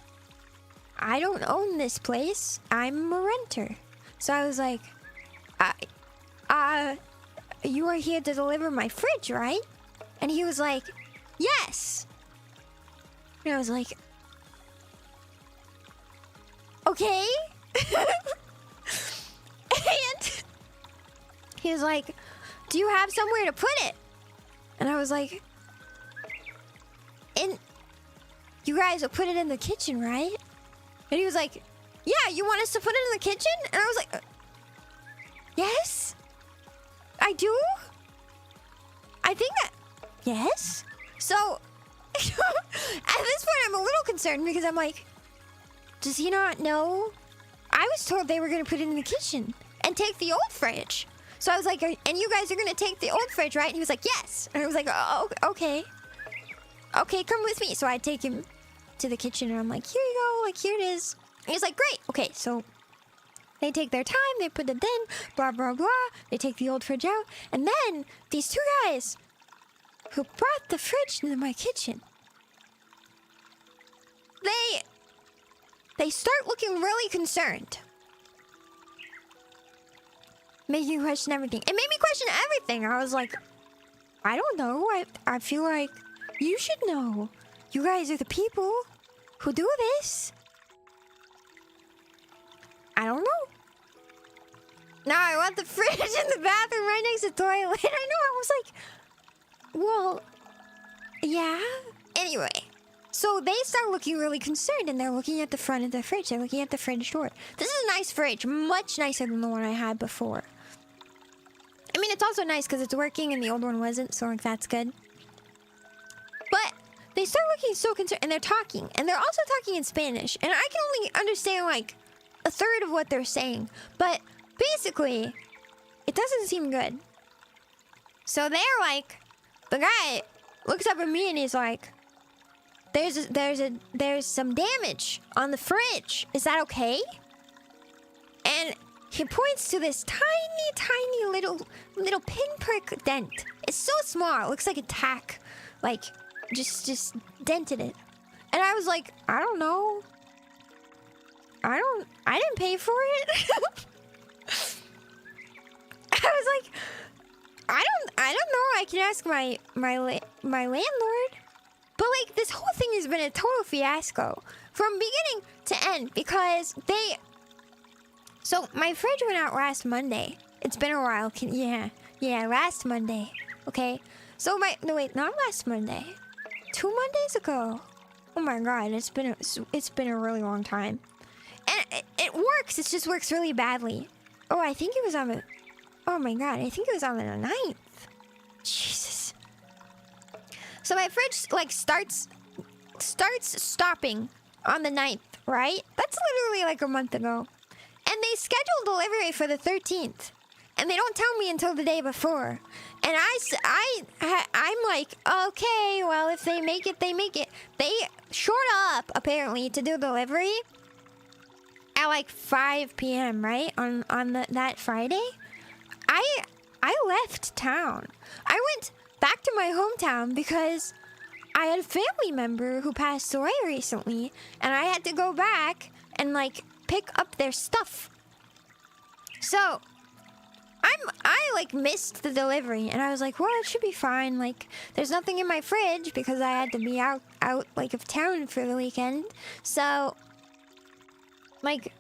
I don't own this place. I'm a renter. So I was like, you are here to deliver my fridge, right? And he was like, yes. And I was like, okay. And he was like, do you have somewhere to put it? And I was like, and you guys will put it in the kitchen, right? And he was like, yeah, you want us to put it in the kitchen? And I was like, yes, I do. I think that, yes. So at this point, I'm a little concerned because I'm like, does he not know? I was told they were going to put it in the kitchen and take the old fridge. So I was like, and you guys are going to take the old fridge, right? And he was like, yes. And I was like, oh, okay. Okay, come with me. So I take him to the kitchen, and I'm like, here you go. Like, here it is. And he's like, great. Okay, so They take their time, they put it in, blah, blah, blah. They take the old fridge out. And then these two guys who brought the fridge into my kitchen, they start looking really concerned. Making you question everything. It made me question everything. I was like, I don't know. I feel like you should know. You guys are the people who do this. I don't know. Now I want the fridge in the bathroom right next to the toilet. I know, I was like, well, yeah. Anyway, so they start looking really concerned and they're looking at the front of the fridge. They're looking at the fridge door. This is a nice fridge, much nicer than the one I had before. I mean, it's also nice because it's working and the old one wasn't, so like that's good. But they start looking so concerned and they're talking. And they're also talking in Spanish. And I can only understand like a third of what they're saying. But basically, it doesn't seem good. So they're like, the guy looks up at me and he's like, there's some damage on the fridge. Is that okay? And he points to this tiny little pinprick dent. It's so small. It looks like a tack, like just dented it. And I was like, I don't know. I didn't pay for it. I was like, I don't know. I can ask my landlord. But like this whole thing has been a total fiasco from beginning to end because so my fridge went out last Monday. It's been a while. Yeah, last Monday. Okay. So no wait, not last Monday. 2 Mondays ago. Oh my god, it's been a really long time. And it works. It just works really badly. Oh, I think it was on the... Oh my god, I think it was on the 9th. Jesus. So my fridge, like, starts stopping on the 9th, right? That's literally like a month ago. And they scheduled delivery for the 13th. And they don't tell me until the day before. And I'm like, okay, well, if they make it, they make it. They showed up, apparently, to do delivery at like 5 p.m., right? On that Friday. I left town. I went back to my hometown because I had a family member who passed away recently. And I had to go back and, like, pick up their stuff. So I like missed the delivery and I was like, well, it should be fine. Like, there's nothing in my fridge because I had to be out like of town for the weekend. So, like,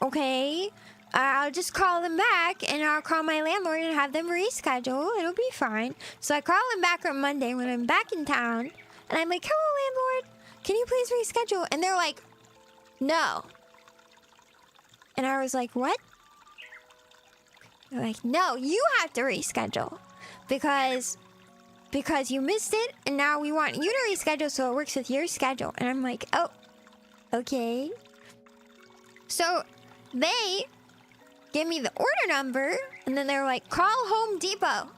okay, I'll just call them back and I'll call my landlord and have them reschedule. It'll be fine. So I call them back on Monday when I'm back in town and I'm like, hello, landlord, can you please reschedule? And they're like, no. And I was like, what? They're like, no, you have to reschedule because you missed it and now we want you to reschedule so it works with your schedule. And I'm like, oh, okay. So they give me the order number and then they're like, call Home Depot.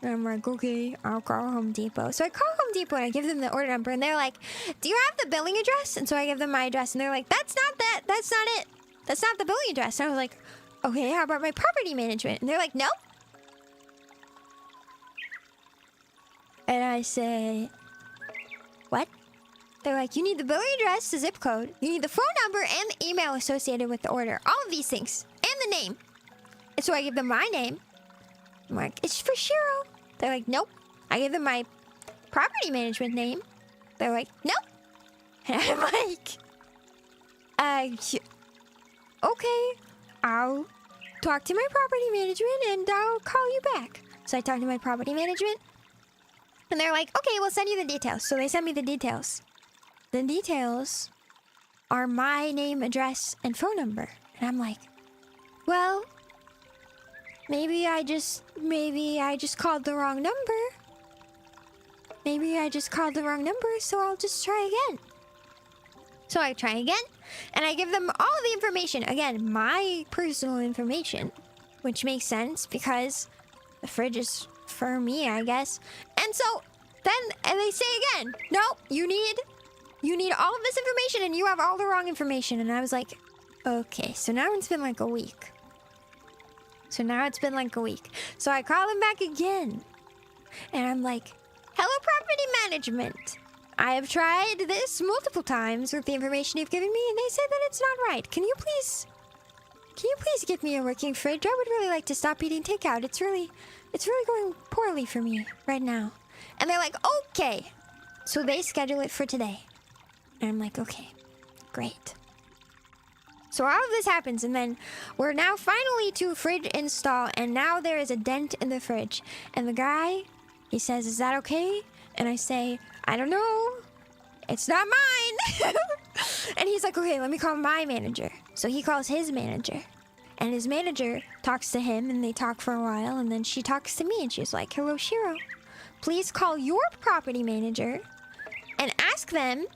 And I'm like, okay, I'll call Home Depot. So I call Home Depot and I give them the order number and they're like, do you have the billing address? And so I give them my address and they're like, that's not it. That's not the billing address. And I was like, okay, how about my property management? And they're like, no. And I say, what? They're like, you need the billing address, the zip code, you need the phone number, and the email associated with the order. All of these things. And the name. And so I give them my name. I'm like, it's for Shiro. They're like, nope. I give them my property management name. They're like, nope. And I'm like, okay, I'll talk to my property management and I'll call you back. So I talk to my property management and they're like, okay, we'll send you the details. So they send me the details. The details are my name, address, and phone number. And I'm like, well, maybe I just called the wrong number. Maybe I just called the wrong number, so I'll just try again. So I try again, and I give them all of the information. Again, my personal information, which makes sense because the fridge is for me, I guess. And so then they say again, no, you need all of this information, and you have all the wrong information. And I was like, Okay, so now it's been like a week. So I call him back again. And I'm like, hello, property management. I have tried this multiple times with the information you've given me, and they said that it's not right. Can you please give me a working fridge? I would really like to stop eating takeout. It's really going poorly for me right now. And they're like, okay. So they schedule it for today. And I'm like, okay, great. So all of this happens, and then we're now finally to fridge install, and now there is a dent in the fridge. And the guy, he says, is that okay? And I say, I don't know. It's not mine. And he's like, okay, let me call my manager. So he calls his manager. And his manager talks to him, and they talk for a while, and then she talks to me, and she's like, hello, Shiro. Please call your property manager and ask them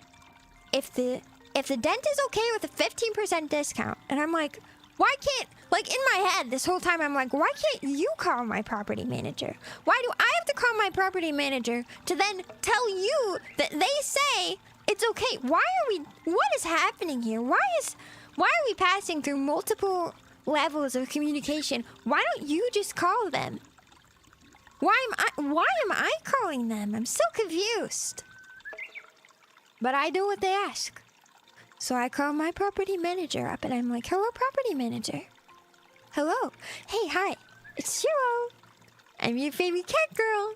if the dent is okay with a 15% discount. And I'm like, why can't, like in my head this whole time, I'm like, why can't you call my property manager? Why do I have to call my property manager to then tell you that they say it's okay? What is happening here? Why are we passing through multiple levels of communication? Why don't you just call them? Why am I calling them? I'm so confused. But I do what they ask. So I call my property manager up, and I'm like, hello, property manager. Hello. Hey, hi. It's Shiro. I'm your favorite cat girl.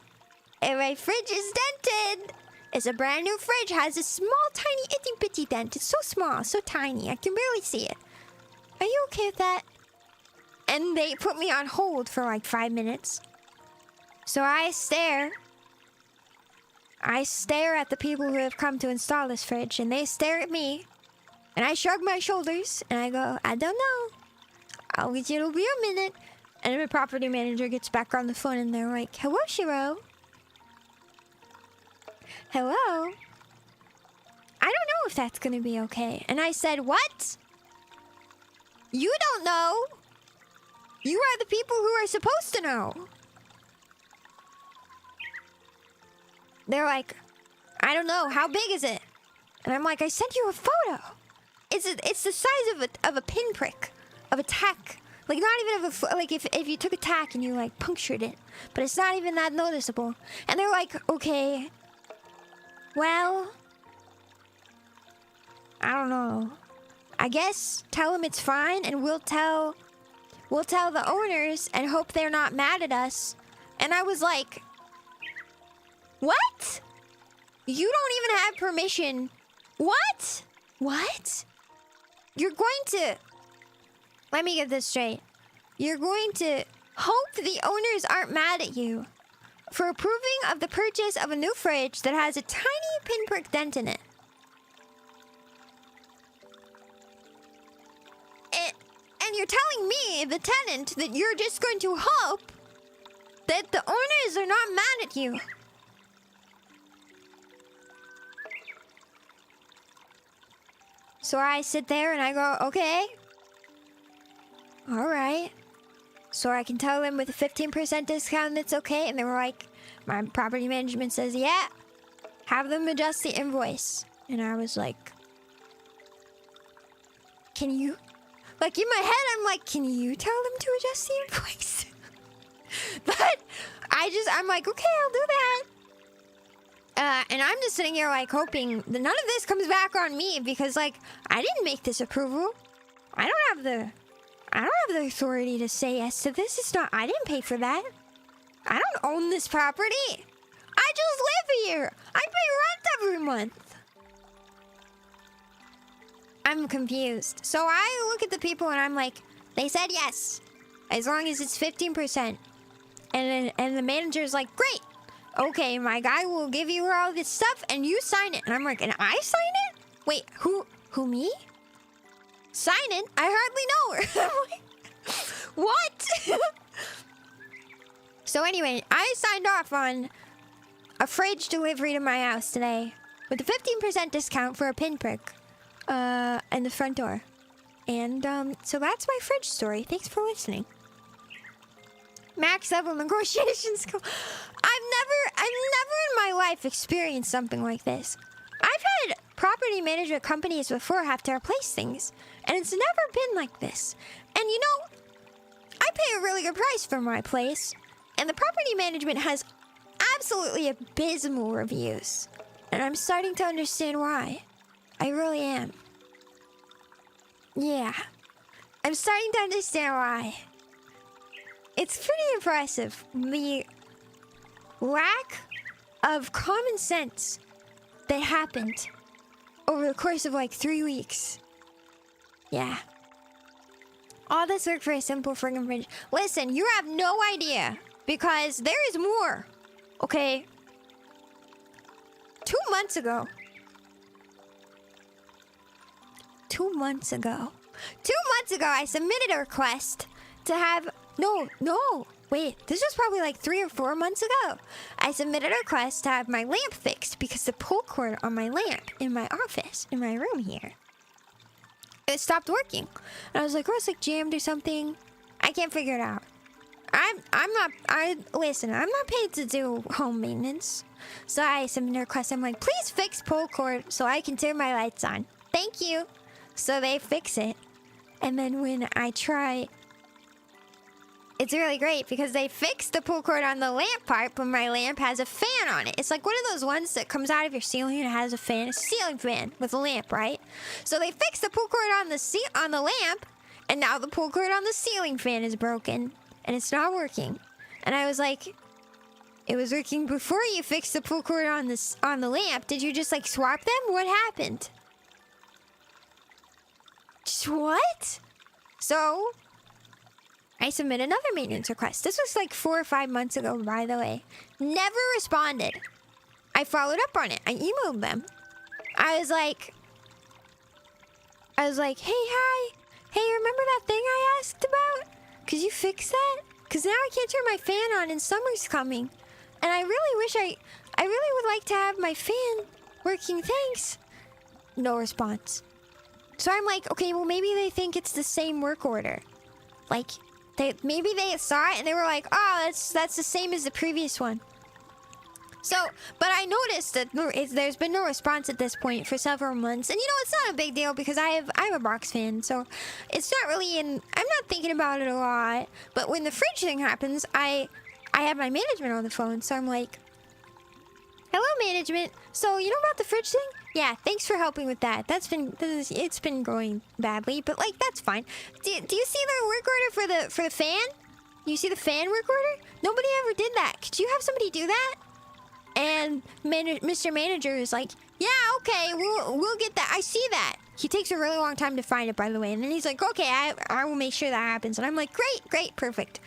And my fridge is dented. It's a brand new fridge. Has a small, tiny, itty bitty dent. It's so small, so tiny. I can barely see it. Are you okay with that? And they put me on hold for like 5 minutes. So I stare at the people who have come to install this fridge, and they stare at me. And I shrug my shoulders, and I go, I don't know. It'll be a minute. And then the property manager gets back on the phone, and they're like, hello, Shiro. Hello. I don't know if that's going to be okay. And I said, what? You don't know. You are the people who are supposed to know. They're like, I don't know. How big is it? And I'm like, I sent you a photo. It's the size of a pinprick, of a tack. Like, not even of a, like, if you took a tack and you, like, punctured it. But it's not even that noticeable. And they're like, okay, well, I don't know. I guess tell them it's fine, and we'll tell the owners and hope they're not mad at us. And I was like, what? You don't even have permission. What? What? You're going to... Let me get this straight. You're going to hope the owners aren't mad at you for approving of the purchase of a new fridge that has a tiny pinprick dent in it. And you're telling me, the tenant, that you're just going to hope that the owners are not mad at you. So I sit there and I go, okay. All right. So I can tell them with a 15% discount it's okay. And they were like, my property management says, yeah, have them adjust the invoice. And I was like, can you? Like in my head, I'm like, can you tell them to adjust the invoice? But I'm like, okay, I'll do that. And I'm just sitting here like hoping that none of this comes back on me, because like I didn't make this approval. I don't have the authority to say yes to this. It's not, I didn't pay for that. I don't own this property. I just live here. I pay rent every month. I'm confused. So I look at the people and I'm like, they said yes, as long as it's 15%. And the manager's like, great. Okay, my guy will give you all this stuff and you sign it. And I'm like, and I sign it? Wait, who me? Sign it? I hardly know her. I'm like, what? So anyway, I signed off on a fridge delivery to my house today with a 15% discount for a pinprick in the front door. And so that's my fridge story. Thanks for listening. Max level negotiations. I've never in my life experienced something like this. I've had property management companies before have to replace things, and it's never been like this. And you know, I pay a really good price for my place, and the property management has absolutely abysmal reviews. And I'm starting to understand why. I really am. Yeah. I'm starting to understand why. It's pretty impressive, the lack of common sense that happened over the course of like 3 weeks. Yeah. All this work for a simple friggin' fridge. Listen, you have no idea, because there is more. Okay? 2 months ago. 2 months ago. 2 months ago, I submitted a request to have... No. Wait, this was probably like 3 or 4 months ago. I submitted a request to have my lamp fixed because the pull cord on my lamp in my office, in my room here, it stopped working. And I was like, oh, it's like jammed or something. I can't figure it out. Listen, I'm not paid to do home maintenance. So I submitted a request. I'm like, please fix pull cord so I can turn my lights on. Thank you. So they fix it. And then when I try, it's really great because they fix the pull cord on the lamp part, but my lamp has a fan on it. It's like one of those ones that comes out of your ceiling and it has a fan. It's a ceiling fan with a lamp, right? So they fix the pull cord on the lamp, and now the pull cord on the ceiling fan is broken and it's not working. And I was like, it was working before you fixed the pull cord on the lamp. Did you just like swap them? What happened? What? So I submitted another maintenance request. This was like 4 or 5 months ago, by the way. Never responded. I followed up on it. I emailed them. I was like, hey, hi. Hey, remember that thing I asked about? Could you fix that? Because now I can't turn my fan on and summer's coming. And I really would like to have my fan working, thanks. No response. So I'm like, okay, well, maybe they think it's the same work order. Like, maybe they saw it and they were like, oh, that's the same as the previous one. So, but I noticed that there's been no response at this point for several months. And you know, it's not a big deal because I have a box fan. So it's not really I'm not thinking about it a lot. But when the fridge thing happens, I have my management on the phone. So I'm like, hello, management. So you know about the fridge thing? Yeah, thanks for helping with that. It's been going badly, but like that's fine. Do you see the work order for the fan? You see the fan work order? Nobody ever did that. Could you have somebody do that? And Mr. Manager is like, yeah, okay, we'll get that. I see that. He takes a really long time to find it, by the way. And then he's like, okay, I will make sure that happens. And I'm like, great, perfect.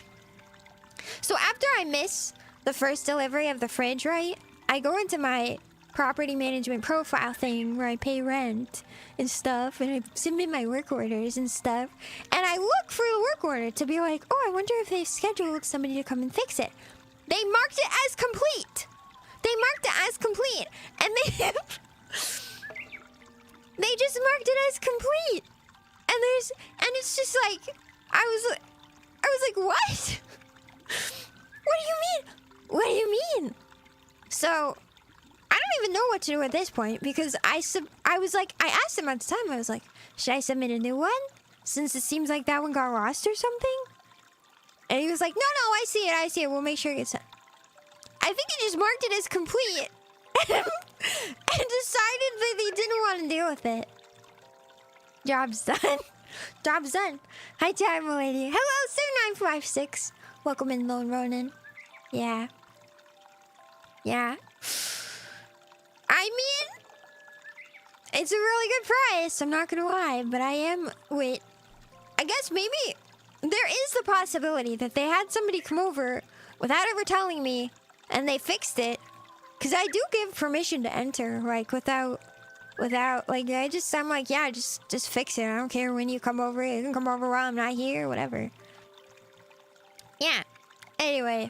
So after I miss the first delivery of the fridge, right? I go into my property management profile thing where I pay rent and stuff, and I submit my work orders and stuff, and I look for the work order to be like, oh, I wonder if they've scheduled somebody to come and fix it. They marked it as complete. And they just marked it as complete. And it's just like, I was like, what? What do you mean? So I don't even know what to do at this point because I asked him at the time, I was like, should I submit a new one? Since it seems like that one got lost or something? And he was like, no, I see it. We'll make sure it gets done. I think he just marked it as complete and decided that he didn't want to deal with it. Job's done. Hi, Time Lady. Hello, Sir956. Welcome in, Lone Ronin. Yeah. I mean, it's a really good price, I'm not gonna lie, but I guess maybe there is the possibility that they had somebody come over without ever telling me, and they fixed it, because I do give permission to enter, like, without, like, I'm like, yeah, just fix it, I don't care when you come over, you can come over while I'm not here, whatever. Yeah, anyway.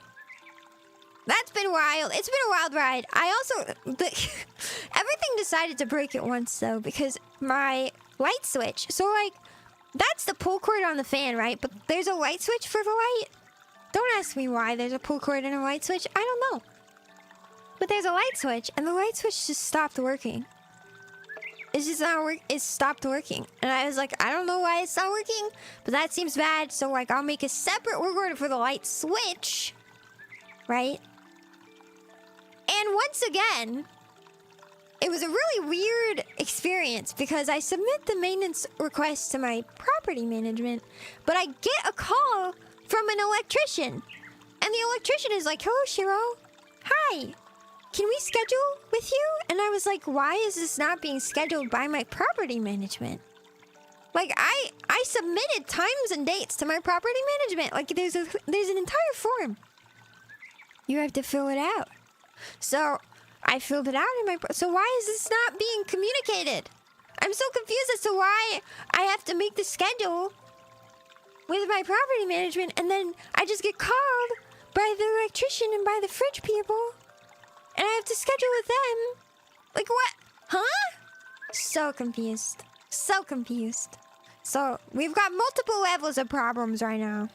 That's been wild. It's been a wild ride. Everything decided to break at once, though, because my light switch. So, like, that's the pull cord on the fan, right? But there's a light switch for the light. Don't ask me why there's a pull cord and a light switch. I don't know. But there's a light switch, and the light switch just stopped working. It's just not work. It stopped working, and I was like, I don't know why it's not working, but that seems bad. So like, I'll make a separate work order for the light switch, right? And once again, it was a really weird experience because I submit the maintenance request to my property management, but I get a call from an electrician, and the electrician is like, "Hello, Shiro. Hi. Can we schedule with you?" And I was like, why is this not being scheduled by my property management? Like, I submitted times and dates to my property management. Like, there's an entire form. You have to fill it out. So I filled it out so why is this not being communicated? I'm so confused as to why I have to make the schedule with my property management, and then I just get called by the electrician and by the fridge people, and I have to schedule with them. Like, what? Huh? So confused. So confused. So, we've got multiple levels of problems right now.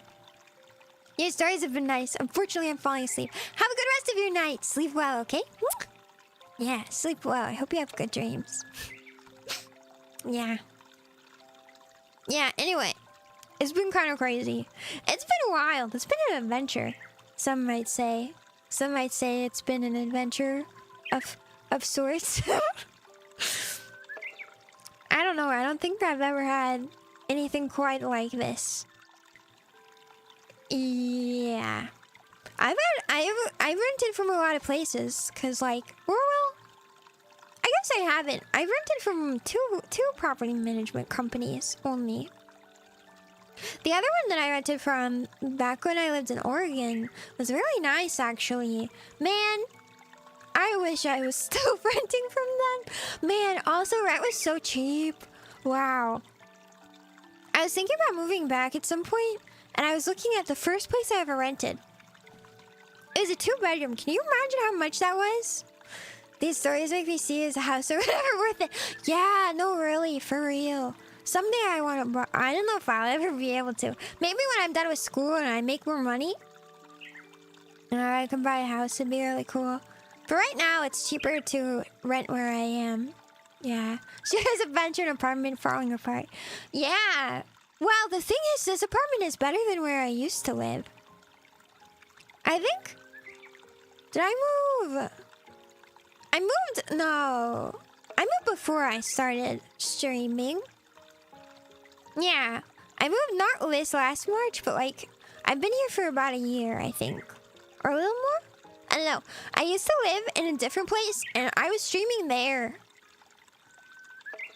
Your stories have been nice. Unfortunately, I'm falling asleep. Have a good rest of your night. Sleep well, okay? Yeah, sleep well. I hope you have good dreams. Yeah. Yeah, anyway. It's been kind of crazy. It's been a while. It's been an adventure. Some might say. Some might say it's been an adventure of sorts. I don't know. I don't think I've ever had anything quite like this. Yeah. I've rented from a lot of places, cause like, well, I guess I haven't. I rented from two property management companies only. The other one that I rented from back when I lived in Oregon was really nice, actually. Man, I wish I was still renting from them. Man, also rent was so cheap. Wow. I was thinking about moving back at some point, and I was looking at the first place I ever rented. It was a 2-bedroom. Can you imagine how much that was? These stories make me see as a house or whatever worth it. Yeah, no, really, for real. Someday I want to, I don't know if I'll ever be able to. Maybe when I'm done with school and I make more money, and I can buy a house, it'd be really cool. But right now, it's cheaper to rent where I am. Yeah. Shiro's adventure and apartment falling apart. Yeah. Well, the thing is, this apartment is better than where I used to live. I think... Did I move? I moved... No. I moved before I started streaming. Yeah. I moved not this last March, but like... I've been here for about a year, I think. Or a little more? I don't know. I used to live in a different place, and I was streaming there.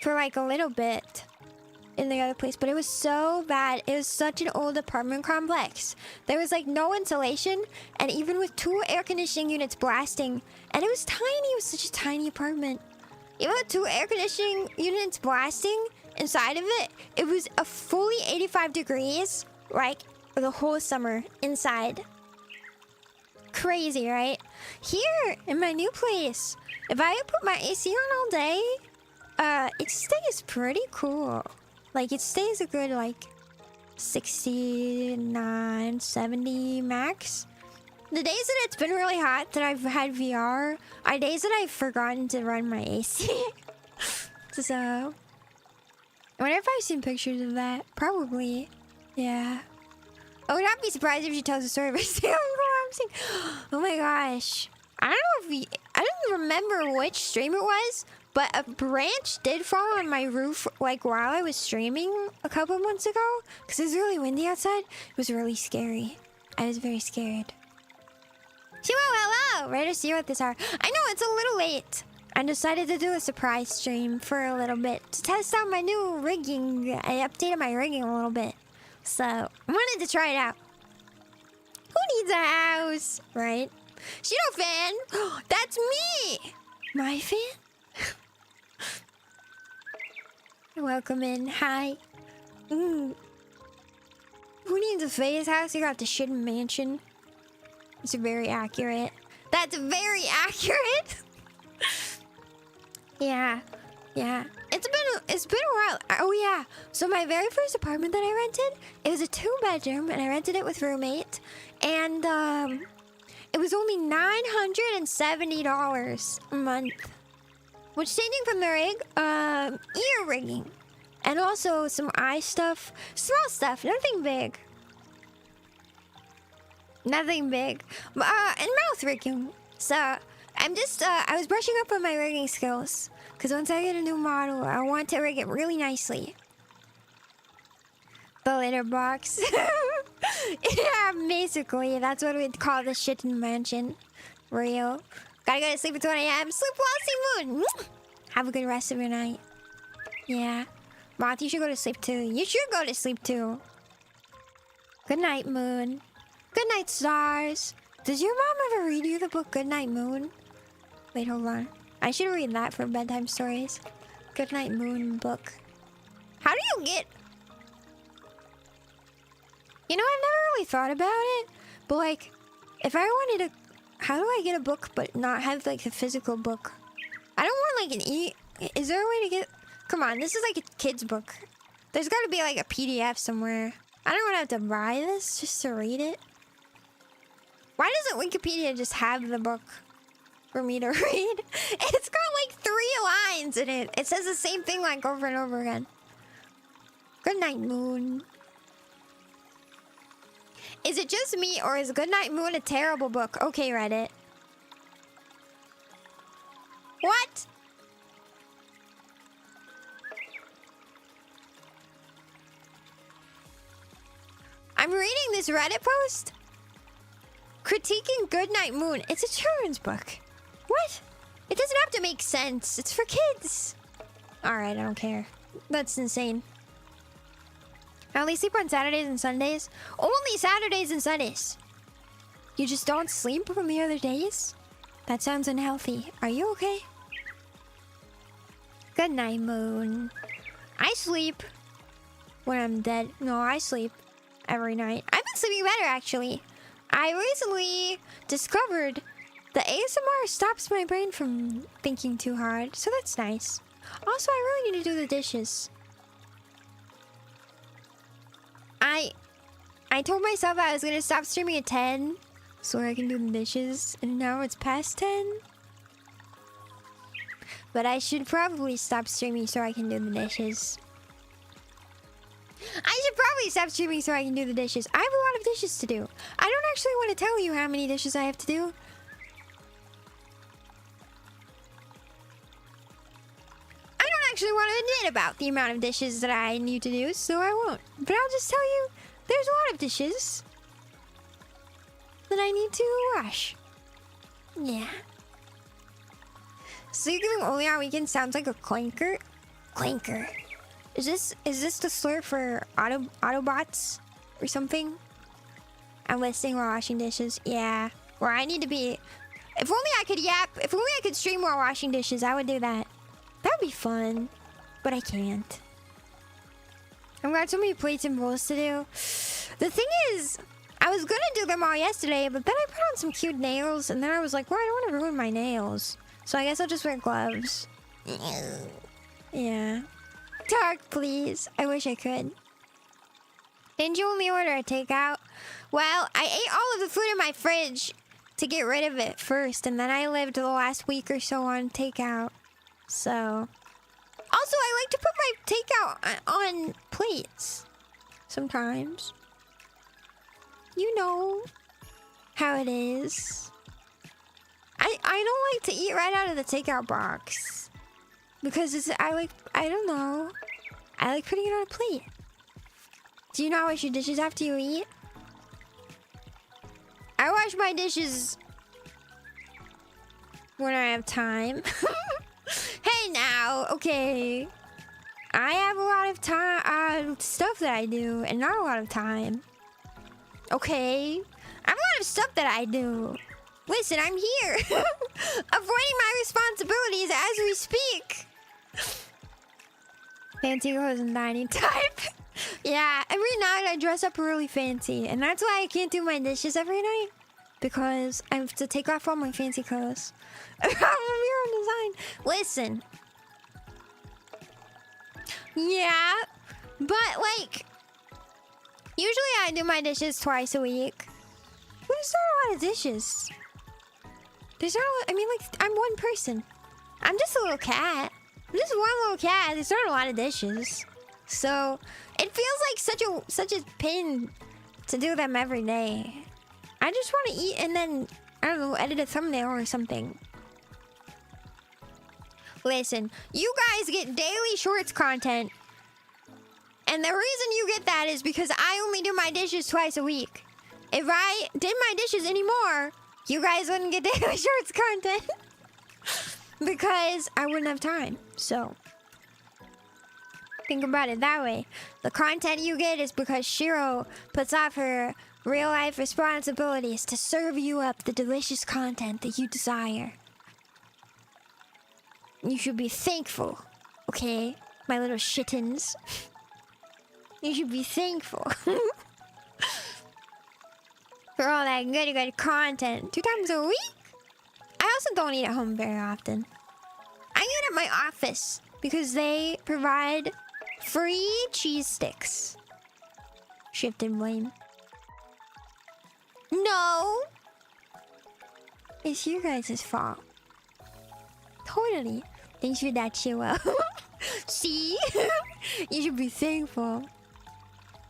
For like a little bit. In the other place, but it was so bad. It was such an old apartment complex. There was like no insulation, and even with 2 air conditioning units blasting, and it was tiny. It was such a tiny apartment. Even with 2 air conditioning units blasting inside of it, it was a fully 85 degrees, like the whole summer inside. Crazy, right? Here in my new place, if I put my AC on all day, it stays pretty cool. Like, it stays a good, like, 69, 70 max. The days that it's been really hot that I've had VR are days that I've forgotten to run my AC. So, I wonder if I've seen pictures of that. Probably. Yeah. I would not be surprised if she tells a story about staying collapsing. Oh my gosh. I don't know if I don't remember which stream it was, but a branch did fall on my roof, like, while I was streaming a couple months ago. Because it was really windy outside. It was really scary. I was very scared. Hello! Ready to see you at this hour. I know, it's a little late. I decided to do a surprise stream for a little bit. To test out my new rigging. I updated my rigging a little bit. So, I wanted to try it out. Who needs a house? Right? Shiro fan! That's me! My fan? Welcome in. Hi. Who needs a phase house? You got the shit mansion. It's very accurate. That's very accurate. Yeah. Yeah. It's been a while. Oh yeah. So my very first apartment that I rented, it was a 2-bedroom, and I rented it with roommate. And it was only $970 a month. Which, changing from the rig, ear rigging. And also some eye stuff. Small stuff, nothing big. Nothing big. And mouth rigging. So, I'm just, I was brushing up on my rigging skills. Because once I get a new model, I want to rig it really nicely. The litter box. Yeah, basically, that's what we'd call the shit in the mansion. Real. Gotta go to sleep at 2 a.m. Sleep well, see moon. Have a good rest of your night. Yeah. Moth, you should go to sleep too. You should go to sleep too. Good night, moon. Good night, stars. Does your mom ever read you the book Good Night, Moon? Wait, hold on. I should read that for bedtime stories. Good Night, Moon book. How do you get... You know, I've never really thought about it. But, like, if I wanted to... How do I get a book but not have, like, the physical book? I don't want, like, an Is there a way to get... Come on, this is, like, a kid's book. There's gotta be, like, a PDF somewhere. I don't want to have to buy this just to read it. Why doesn't Wikipedia just have the book for me to read? It's got, like, 3 lines in it. It says the same thing, like, over and over again. Good night, moon. Is it just me, or is Good Night Moon a terrible book? Okay, Reddit. What? I'm reading this Reddit post. Critiquing Good Night Moon. It's a children's book. What? It doesn't have to make sense. It's for kids. Alright, I don't care. That's insane. I only sleep on Saturdays and Sundays. Only Saturdays and Sundays. You just don't sleep on the other days? That sounds unhealthy. Are you okay? Good night, Moon. I sleep when I'm dead. No, I sleep every night. I've been sleeping better, actually. I recently discovered the ASMR stops my brain from thinking too hard, so that's nice. Also, I really need to do the dishes. I told myself I was gonna stop streaming at 10 so I can do the dishes, and now it's past 10. But I should probably stop streaming so I can do the dishes. I should probably stop streaming so I can do the dishes. I have a lot of dishes to do. I don't actually want to tell you how many dishes I have to do. I don't actually want to admit about the amount of dishes that I need to do, so I won't. But I'll just tell you, there's a lot of dishes that I need to wash. Yeah. Sleeping only on weekends sounds like a clanker. Clanker. Is this the slur for Autobots or something? I'm listening while washing dishes. Yeah. Or I need to be... If only I could yap. If only I could stream while washing dishes, I would do that. That would be fun. But I can't. I've got so many plates and bowls to do. The thing is, I was gonna do them all yesterday, but then I put on some cute nails, and then I was like, well, I don't want to ruin my nails. So I guess I'll just wear gloves. Yeah. Dark, please. I wish I could. Didn't you only order a takeout? Well, I ate all of the food in my fridge to get rid of it first, and then I lived the last week or so on takeout. So... Also, I like to put my takeout on plates. Sometimes. You know how it is. I don't like to eat right out of the takeout box. Because I don't know. I like putting it on a plate. Do you not wash your dishes after you eat? I wash my dishes when I have time. Hey now, okay. I have a lot of time, stuff that I do, and not a lot of time. Okay? I have a lot of stuff that I do. Listen, I'm here. Avoiding my responsibilities as we speak. Fancy clothes and dining type. Yeah, every night I dress up really fancy. And that's why I can't do my dishes every night. Because I have to take off all my fancy clothes. I'm your own design. Listen. Yeah. But like, usually I do my dishes twice a week. But there's not a lot of dishes. There's not a lot, I mean, like, I'm one person. I'm just a little cat. Just one little cat. There's not a lot of dishes, so it feels like such a pain to do them every day. I just want to eat and then, I don't know, edit a thumbnail or something. Listen, you guys get daily shorts content, and the reason you get that is because I only do my dishes twice a week. If I did my dishes anymore, you guys wouldn't get daily shorts content because I wouldn't have time. So think about it that way. The content you get is because Shiro puts off her real life responsibilities to serve you up the delicious content that you desire. You should be thankful, okay, my little shittens. You should be thankful for all that good content. 2 times a week? I also don't eat at home very often. I eat at my office because they provide free cheese sticks. Shift and blame. No! It's you guys' fault. Totally. Thanks for that, Shiro. See? You should be thankful.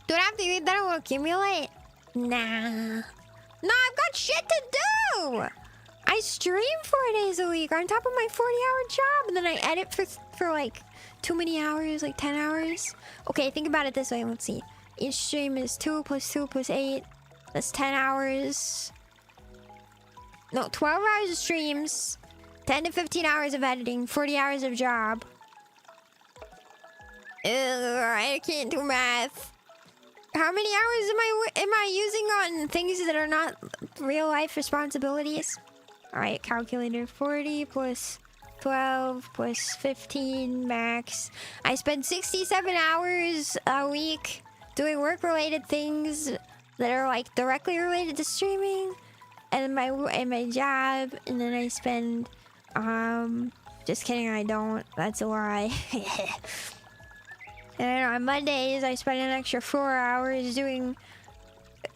Don't have to eat that, it will accumulate. Nah. No, I've got shit to do! I stream 4 days a week on top of my 40-hour job, and then I edit for like too many hours, like 10 hours. Okay, think about it this way. Let's see. Each stream is 2 plus 2 plus 8. That's 10 hours. No, 12 hours of streams. 10 to 15 hours of editing. 40 hours of job. Ugh, I can't do math. How many hours am I using on things that are not real life responsibilities? Alright, calculator. 40 plus 12 plus 15 max. I spend 67 hours a week doing work-related things that are like directly related to streaming and my job, and then I spend just kidding, I don't. That's a lie. And on Mondays, I spend an extra 4 hours doing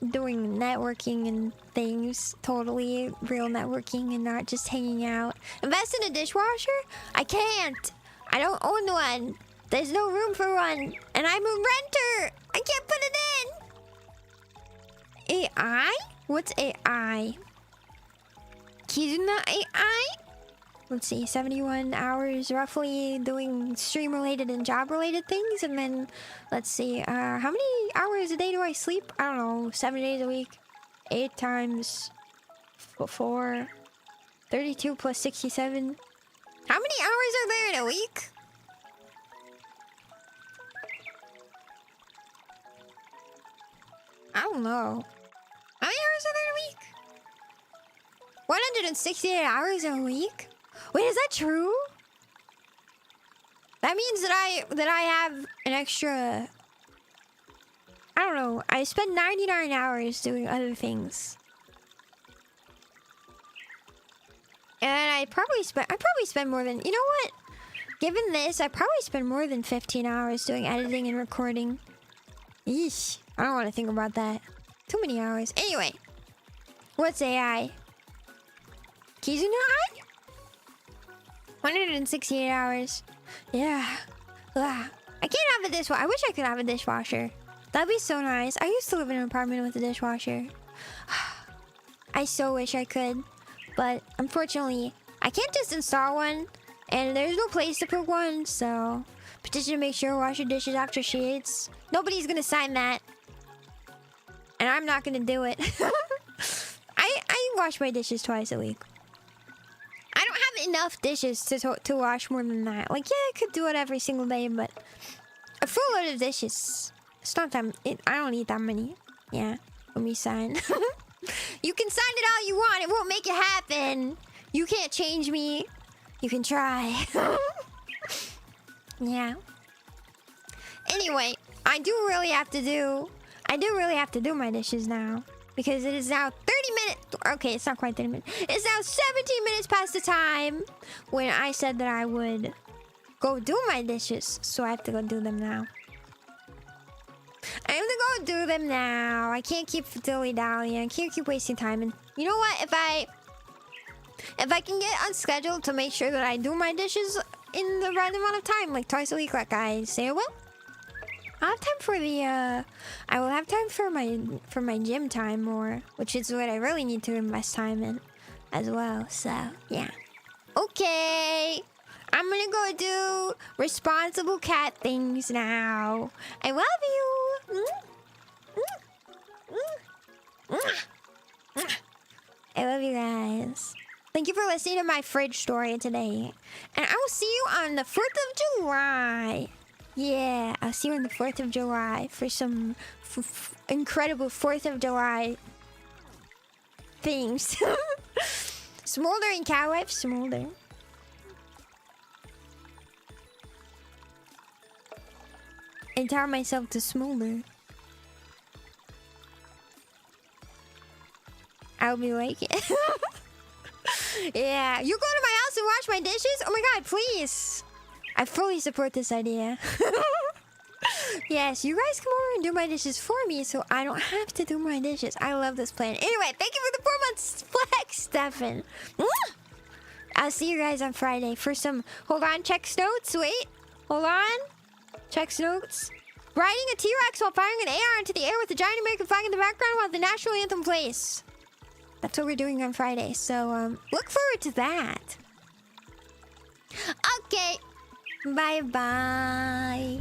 networking and things. Totally real networking and not just hanging out. Invest in a dishwasher? I can't. I don't own one. There's no room for one. And I'm a renter. I can't put it in. AI? What's AI? Kizuna AI? Let's see, 71 hours roughly doing stream-related and job-related things. And then, let's see, how many hours a day do I sleep? I don't know, 7 days a week. 8 times 4. 32 plus 67. How many hours are there in a week? I don't know. How many hours are there in a week? 168 hours a week? Wait, is that true? That means that I have an extra, I don't know. I spend 99 hours doing other things. And I probably spend more than, you know what? Given this, I probably spend more than 15 hours doing editing and recording. Yeesh. I don't want to think about that. Too many hours. Anyway. What's AI? Kizuna AI? 168 hours. Yeah. Ugh. I can't have a dishwasher. I wish I could have a dishwasher. That'd be so nice. I used to live in an apartment with a dishwasher. I so wish I could. But unfortunately, I can't just install one. And there's no place to put one. So, petition to make sure wash your dishes after she eats. Nobody's gonna sign that. And I'm not gonna do it. I wash my dishes twice a week. I don't have enough dishes to wash more than that. Like, yeah, I could do it every single day, but a full load of dishes. It's not that. I don't need that many. Yeah, let me sign. You can sign it all you want. It won't make it happen. You can't change me. You can try. Yeah. Anyway, I do really have to do my dishes now. Because it is now 30 minutes. Okay, it's not quite 30 minutes. It's now 17 minutes past the time when I said that I would go do my dishes. So I have to go do them now. I have to go do them now. I can't keep dilly-dallying. I can't keep wasting time. And you know what? If I can get on schedule to make sure that I do my dishes in the right amount of time, like twice a week, like I say I will. I'll have time for the I will have time for my gym time more, which is what I really need to invest time in as well. So yeah. Okay. I'm gonna go do responsible cat things now. I love you. I love you guys. Thank you for listening to my fridge story today. And I will see you on the 4th of July. Yeah, I'll see you on the 4th of July for some incredible 4th of July things. Smoulder and catwife, smoulder. I tell myself to smoulder. I'll be like it. Yeah, you go to my house and wash my dishes? Oh my god, please. I fully support this idea. Yes, you guys come over and do my dishes for me so I don't have to do my dishes. I love this plan. Anyway, thank you for the 4 months flex, Stefan. I'll see you guys on Friday for some... Hold on, checks notes. Wait. Hold on. Checks notes. Riding a T-Rex while firing an AR into the air with a giant American flag in the background while the national anthem plays. That's what we're doing on Friday. So, look forward to that. Okay. Bye-bye.